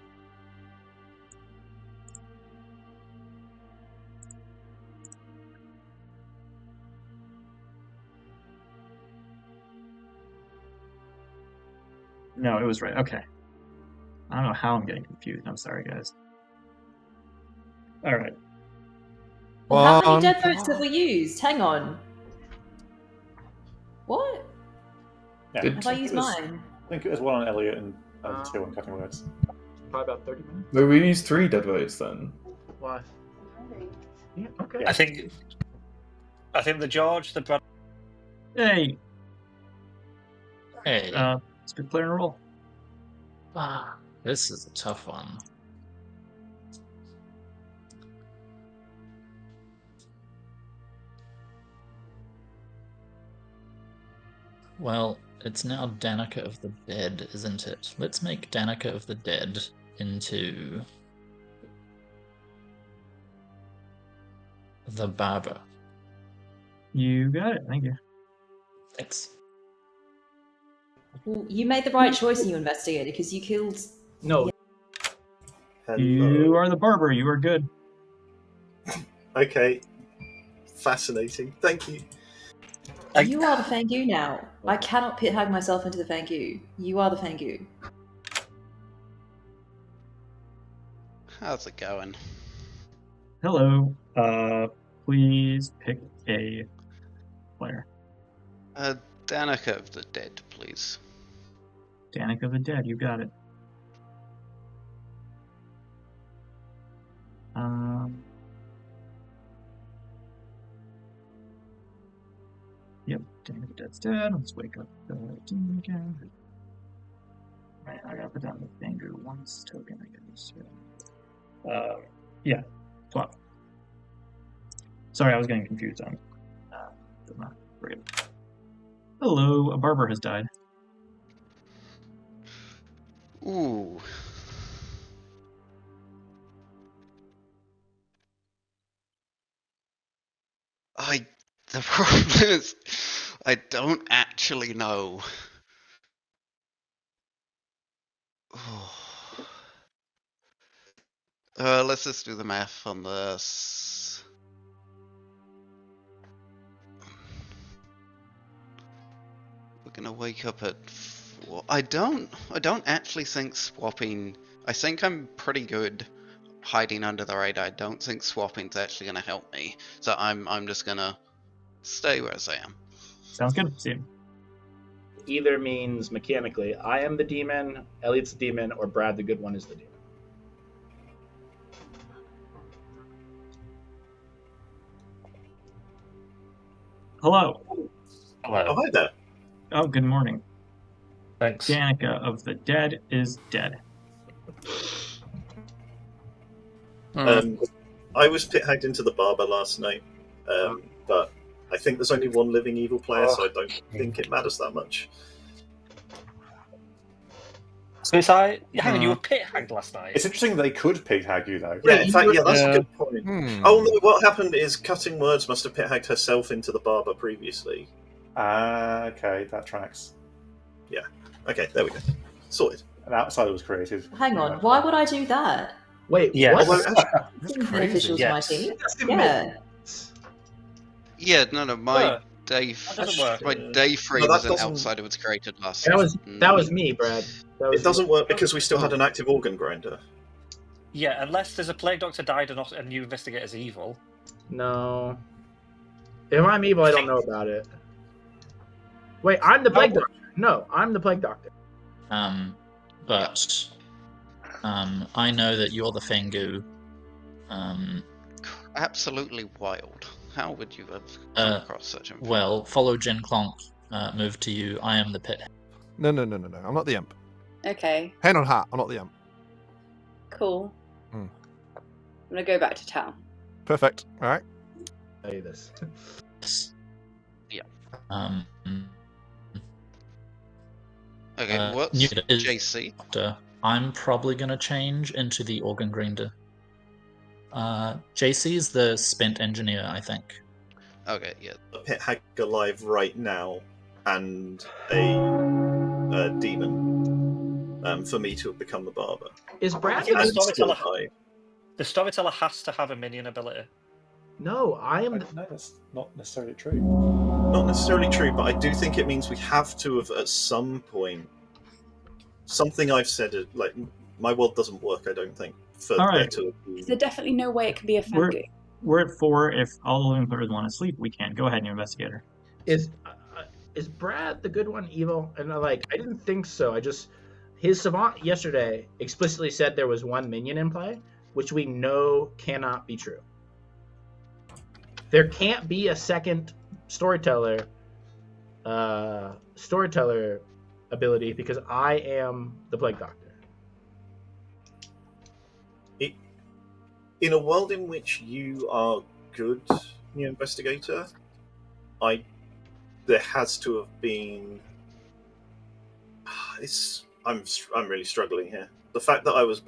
No, it was right. Okay. I don't know how I'm getting confused. I'm sorry, guys. Alright. Well, how many dead votes have we used? Hang on. What? Yeah. Have I used mine? I think it was 1 on Elliot and 2 on cutting words. Probably about 30 minutes. well, we used 3 dead votes then? Why? Yeah, okay. I think the George, the Brad. Hey, Hey. Let's pick player and roll. This is a tough one. Well, it's now Danica of the Dead, isn't it? Let's make Danica of the Dead into the Barber. You got it. Thank you. Thanks. Well, you made the right choice, you investigator, because you killed. No. You are the barber. You are good. Okay. Fascinating. Thank you. You are the Fangu now. I cannot pit hag myself into the Fangu. You are the Fangu. How's it going? Hello. Please pick a player. Danica of the Dead, please. Danica of the Dead. You got it. Yep, Danica of the Dead's dead. Let's wake up the demon again. Right, I gotta put down the finger once token, I guess. Yeah, 12. Sorry, I was getting confused on. Great. Hello, a barber has died. Ooh. The problem is, I don't actually know. Let's just do the math on this. We're gonna wake up at 4. I don't actually think swapping. I think I'm pretty good hiding under the radar. I don't think swapping's actually gonna help me. So I'm just gonna stay where I am. Sounds good. See you. Either means mechanically, I am the demon, Elliot's the demon, or Brad the good one is the demon. Hello. Hello. Oh, hi there. Oh, good morning. Thanks. Danica of the Dead is dead. I was pit hagged into the barber last night, but I think there's only one living evil player, so I don't think it matters that much. So it's hang on, you were pit hagged last night. It's interesting they could pit hag you though. Yeah, in fact, yeah, that's a good point. Oh no, Hmm. what happened is Cutting Words must have pit hagged herself into the barber previously. Okay, that tracks. Yeah. Okay, there we go. Sorted. An outsider was created. Hang on, why would I do that? Wait, Yeah. what? That's beneficial to my team. Yeah. Yeah, no, my day doesn't work. my day 3 No, that was an doesn't- outsider was created last. That was me, Brad. It doesn't work because we still had an active organ grinder. Yeah, unless there's a plague doctor died and a new investigator's evil. No. If I'm evil, I don't know about it. Wait, I'm the plague doctor. No, I'm the plague doctor. But I know that you're the Fangu. Absolutely wild. How would you have come across such information? Well, follow Jin Clonk. Move to you. I am the pit. No. I'm not the imp. Okay, Hand on heart, I'm not the imp. cool. Hmm. I'm gonna go back to town. Perfect. All right. Tell you this. Yeah. Uh, Okay, what's Newt is JC? doctor. I'm probably gonna change into the organ grinder. JC is the spent engineer, I think. Okay, yeah. A pit hag alive right now, and a demon for me to have become the barber. Is Brad I think And the storyteller, still high. the storyteller has to have a minion ability. No, I am. No, that's not necessarily true. Not necessarily true, but I do think it means we have to have at some point something I've said. Like my world doesn't work. I don't think. For All there right. to Is there definitely no way it can be a Fangu? We're at 4. If all the living players want to sleep, we can. Go ahead, new investigator. Is Brad the good one evil? And I didn't think so. His savant yesterday explicitly said there was one minion in play, which we know cannot be true. There can't be a second storyteller ability because I am the Plague Doctor. In a world in which you are good, new investigator, there has to have been. I'm really struggling here. The fact that I was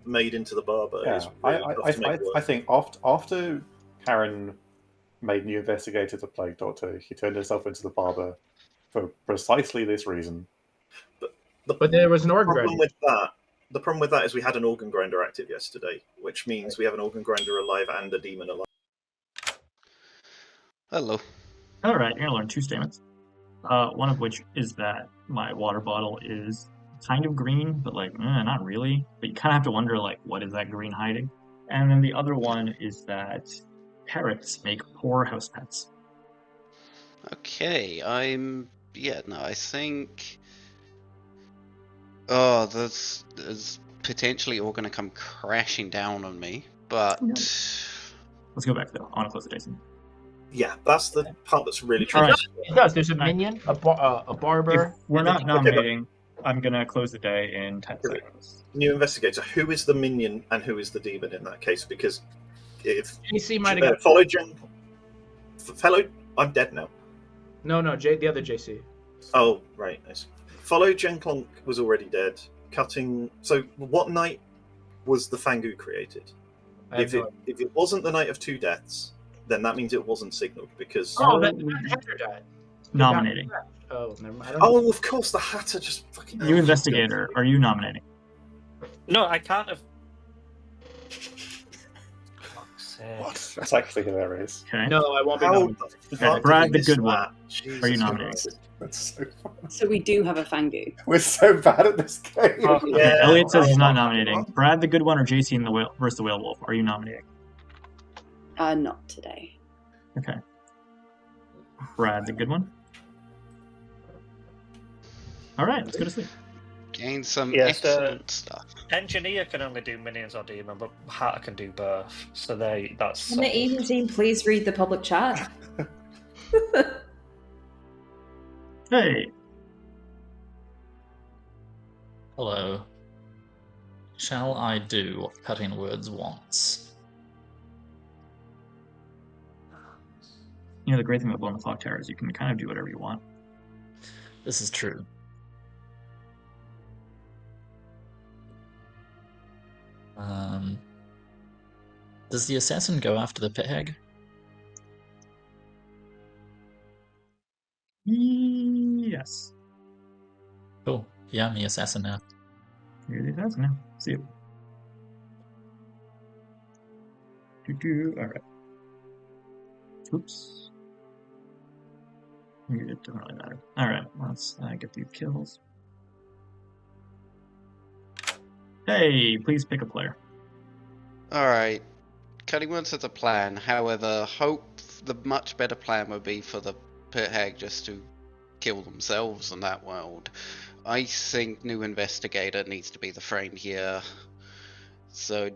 made into the barber is really tough to make work. I think after Karen made new investigator the Plague Doctor, he turned himself into the barber for precisely this reason. But there was an organ problem grinder. The problem with that is we had an organ grinder active yesterday, which means we have an organ grinder alive and a demon alive. Hello. All right, you're gonna learn 2 statements. One of which is that my water bottle is kind of green, but like not really. But you kind of have to wonder like, what is that green hiding? And then the other one is that parrots make poor house pets. Okay, I think. Oh, there's potentially all going to come crashing down on me, but. Let's go back though. I want to close the Jason. Yeah, that's the part that's really tricky. Right. It does. There's a minion, a barber. If we're not nominating, I'm gonna close the day in 10 seconds. New investigator, who is the minion and who is the demon in that case? Because if JC might have got follow, I'm dead now. No, the other JC. Oh, right. Nice. Follow Jen Clonk was already dead. So what night was the Fangu created? If it wasn't the night of 2 deaths, then that means it wasn't signaled because. Oh, that Hatter died. Nominating. Oh, never mind. Oh, of course, the Hatter just fucking. New investigator, are you nominating? No, I can't have. What? That's actually hilarious. Okay. No, I won't be nominating. Okay, Brad, the good one. Are you nominating? That's so fun. So we do have a Fangu. We're so bad at this game. Okay, Elliot says he's not nominating. Brad, the good one, or JC in the whale versus the Whale Wolf? Are you nominating? Not today. Okay. Brad, the good one. All right, let's go to sleep. Gain some Yes, excellent stuff. Engineer can only do minions or demon, but Hatter can do both. So that's. Can the evil team please read the public chat? Hey. Hello. Shall I do what cutting words wants? You know, the great thing about Blood on the Clocktower is you can kind of do whatever you want. This is true. Does the assassin go after the pit hag? Yes. Cool. Yeah, I'm the assassin now. You're the assassin now. See you. Alright. Oops. It doesn't really matter. Alright, let's get these kills. Hey, please pick a player. Alright. Cutting words is a plan. However, hope the much better plan would be for the pit hag just to kill themselves in that world. I think new investigator needs to be the frame here. So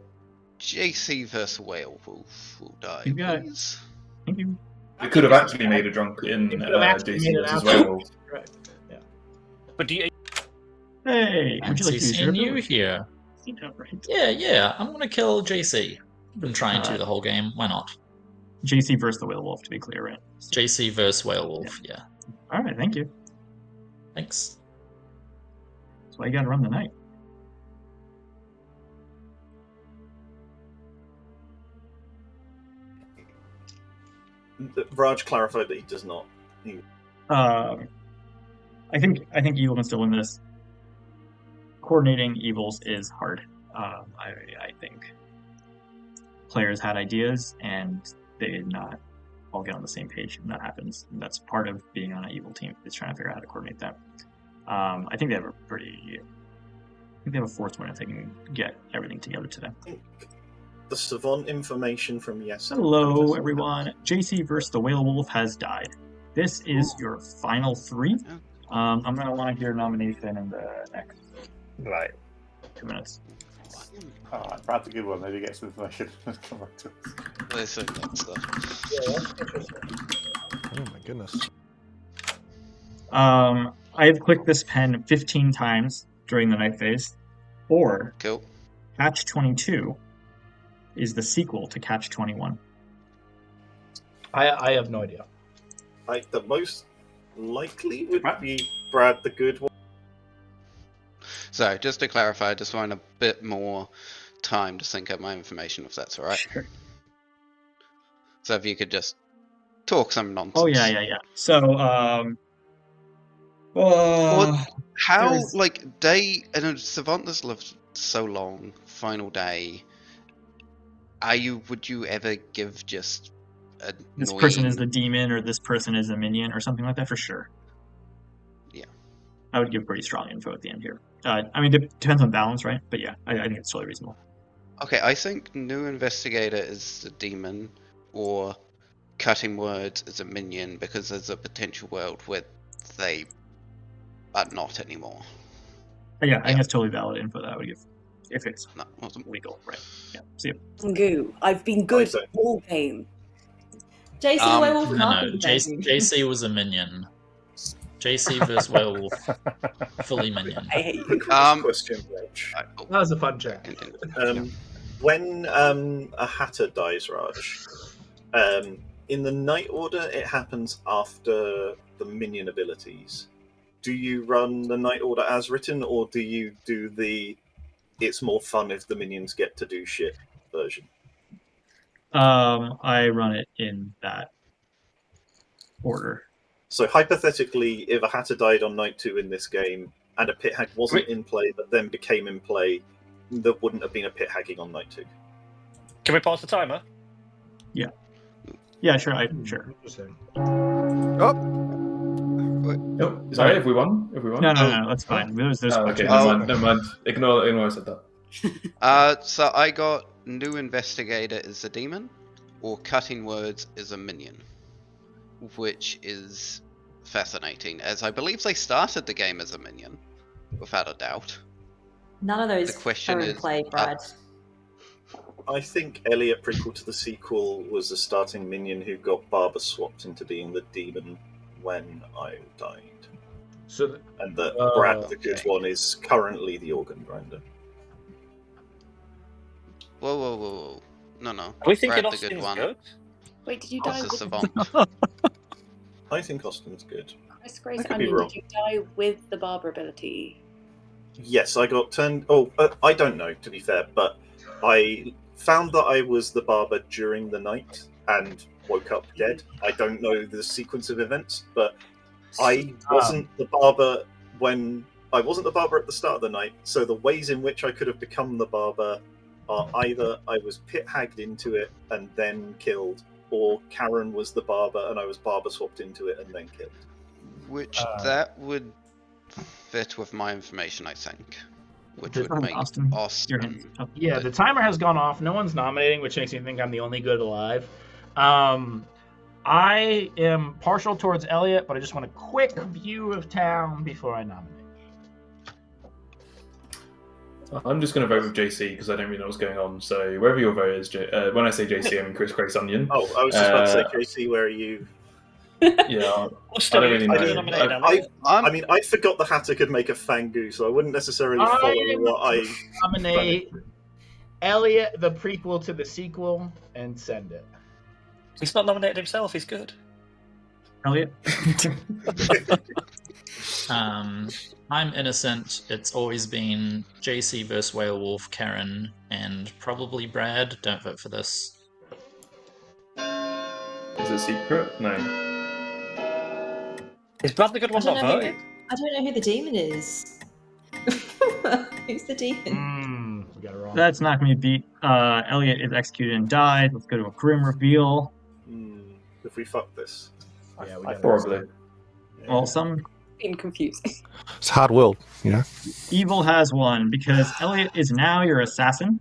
JC versus Whale Wolf will die. You got please. it. Thank you. We could have actually made a drunk in JC versus Whale Wolf. Right. Yeah. But do you? Hey, would you like to use your seeing you ability? here. Right. Yeah. I'm gonna kill JC. I've been trying to the whole game. Why not? JC versus the Whale Wolf, to be clear, right? JC versus Whale Wolf. Yeah. All right, thank you. Thanks. That's why you gotta run the night. Raj clarified that he does not. I think Evil can still win this. Coordinating evils is hard. I think players had ideas and they did not all get on the same page, and that happens. And that's part of being on an evil team, is trying to figure out how to coordinate that. I think they have a forced win if they can get everything together today. The savant information from yesterday. Hello, everyone. JC versus the Whale Wolf has died. This is your final 3. I'm going to want to hear nomination in the next 2 minutes. Brad the good one. Maybe get some information and come back to us. Listen, that stuff. Oh my goodness. I have clicked this pen 15 times during the night phase, or Cool. Catch 22 is the sequel to Catch 21. I have no idea. The most likely would be Brad the Good One. So, just to clarify, I just want a bit more time to sync up my information, if that's all right. Sure. So, if you could just talk some nonsense. Oh, yeah. So, how, there's- like, day, and Savant has lived so long, final day, would you ever give just a this person is the demon, or this person is a minion, or something like that, for sure. Yeah. I would give pretty strong info at the end here. I mean, it depends on balance, right? But yeah, I think it's totally reasonable. Okay, I think New Investigator is the demon, or Cutting Words is a minion, because there's a potential world where they are not anymore. Yeah, I think it's totally valid info that I would give, if it's legal, right? Yeah, see you. Goo. I've been good all game. JC the werewolf No, can't be JC was a minion. JC versus werewolf, fully minion. I hate you. Question, Raj. That was a fun check. When a Hatter dies, Raj, in the Night Order, it happens after the minion abilities. Do you run the Night Order as written, or do you do the "it's more fun if the minions get to do shit" version? I run it in that order. So hypothetically, if a Hatter died on night 2 in this game, and a pit hag wasn't in play but then became in play, there wouldn't have been a pit hagging on night 2. Can we pause the timer? Yeah. Yeah, sure. Sure. Oh, sorry, if we won? No, that's fine. There's okay, never mind. Ignore I said that. So I got New Investigator is a demon, or Cutting Words is a minion, which is fascinating, as I believe they started the game as a minion, without a doubt. None of those The question are in is, play, Brad. I think Elliot, prequel to the sequel, was a starting minion who got Barber swapped into being the demon when I died. So, and that Brad the Good One is currently the organ grinder. Whoa. No. Are we thinking Brad the Good Austin's One. good? Wait, did you die Austin with Savant. I think Austin's good. Chris Grace I could be Onion, wrong. did you die with the barber ability? Yes, I got turned. I don't know, to be fair, but I found that I was the barber during the night and woke up dead. I don't know the sequence of events, but I wasn't the barber when I wasn't the barber at the start of the night. So the ways in which I could have become the barber are either I was pit hagged into it and then killed, or Karen was the barber and I was barber swapped into it and then killed. Which that would fit with my information, I think. Which would make Austin. Yeah, the timer has gone off. No one's nominating, which makes me think I'm the only good alive. I am partial towards Elliot, but I just want a quick view of town before I nominate. I'm just going to vote with JC because I don't really know what's going on. So wherever your vote is, when I say JC, I mean Chris Grace Onion. Oh, I was just about to say, JC, where are you? Yeah, I don't really know. I mean, I forgot the Hatter could make a Fangu, so I wouldn't necessarily follow what I nominate. Elliot, the prequel to the sequel, and send it. He's not nominated himself. He's good. Elliot. I'm innocent. It's always been JC versus Werewolf, Karen, and probably Brad. Don't vote for this. Is it secret? No. Is Brad the good one not voting? I don't know who the demon is. Who's the demon? We got it wrong. That's not going to be beat. Elliot is executed and died. Let's go to a grim reveal. If we fuck this. Yeah, we probably. Well, some Being confusing. It's hard world, you know. evil has won because Elliot is now your assassin.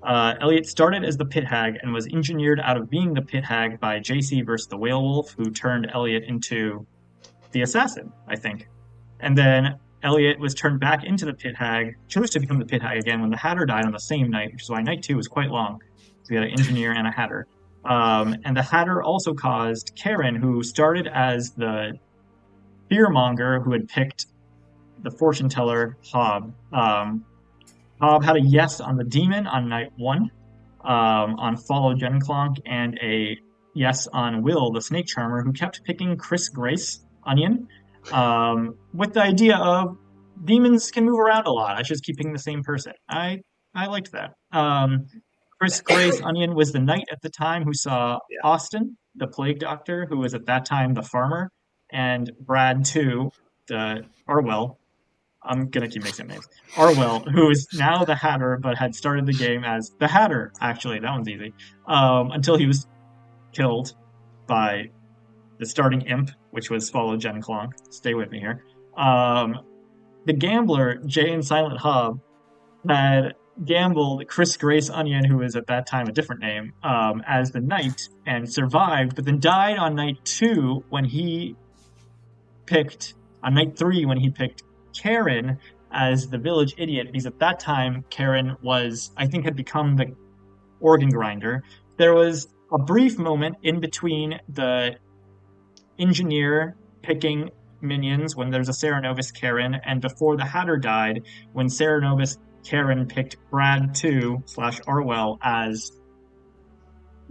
Elliot started as the pit hag and was engineered out of being the pit hag by JC versus the whale wolf, who turned Elliot into the assassin, I think. And then Elliot was turned back into the pit hag, chose to become the pit hag again when the Hatter died on the same night, which is why night 2 was quite long. So we had an engineer and a Hatter. And the Hatter also caused Karen, who started as the fearmonger who had picked the fortune teller Hob. Hob had a yes on the demon on night 1, on follow Jen Clonk, and a yes on Will, the snake charmer, who kept picking Chris Grace Onion, with the idea of demons can move around a lot. I should just keep picking the same person. I liked that. Chris Grace Onion was the knight at the time who saw Austin, the plague doctor, who was at that time the farmer, and Brad 2, the Arwell. I'm gonna keep mixing names. Arwell, who is now the Hatter, but had started the game as the Hatter. Actually, that one's easy. Until he was killed by the starting imp, which was follow Jen Clonk. Stay with me here. The gambler, Jay and Silent Hob, had gambled Chris Grace Onion, who was at that time a different name, as the knight, and survived, but then died on night 2 when he picked, on night 3 when he picked Karen as the village idiot, because at that time Karen was, I think, had become the organ grinder. There was a brief moment in between the engineer picking minions when there's a Serenovus Karen, and before the Hatter died, when Serenovus Karen picked Brad 2 / Arwell as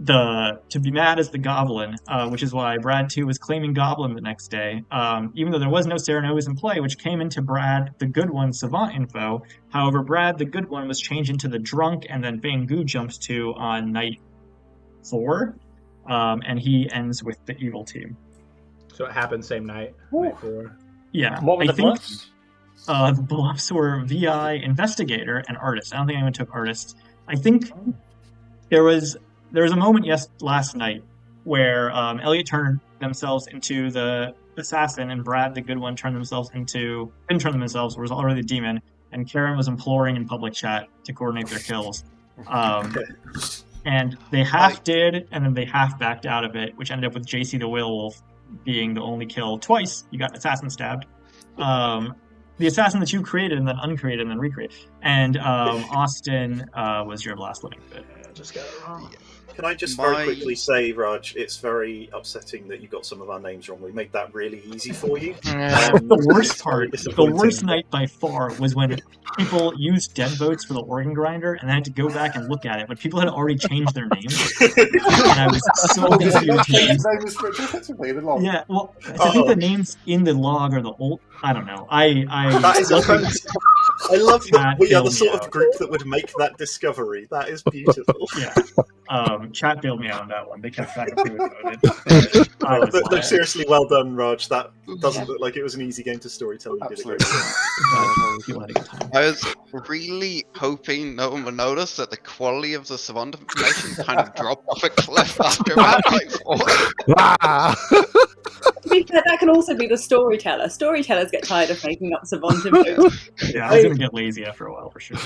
to be mad as the Goblin, which is why Brad 2 was claiming Goblin the next day, even though there was no Serenovus in play, which came into Brad the Good One Savant info. However, Brad the Good One was changed into the Drunk, and then Bangu jumps to on night 4, and he ends with the evil team. So it happened same night. Night 4. Yeah. What were the bluffs? The bluffs were VI, Investigator, and Artist. I don't think anyone took Artist. I think there was a moment last night where Elliot turned themselves into the assassin, and Brad the Good One didn't turn themselves, was already the demon, and Karen was imploring in public chat to coordinate their kills. And they half did, and then they half backed out of it, which ended up with JC the Werewolf being the only kill twice. You got assassin stabbed. The assassin that you created and then uncreated and then recreated. And Austin was your last living bit. I just got it wrong. Can I just very quickly say, Raj, it's very upsetting that you got some of our names wrong. We made that really easy for you. The worst part, the worst night by far, was when people used dead votes for the organ grinder, and I had to go back and look at it, but people had already changed their names. And I was so confused. Yeah, well, I think the names in the log are the old. I don't know. That is I love that we are the sort of group that would make that discovery. That is beautiful. Yeah. Chat bailed me out on that one. They kept trying to voted. Look, seriously, well done, Raj. That doesn't look like it was an easy game to storytell. You did a great job. I was really hoping no one would notice that the quality of the Savant information kind of dropped off a cliff after about night 4. To be fair, that can also be the storyteller. Storytellers get tired of making up Savant info. Yeah, I was going to get lazy after a while, for sure.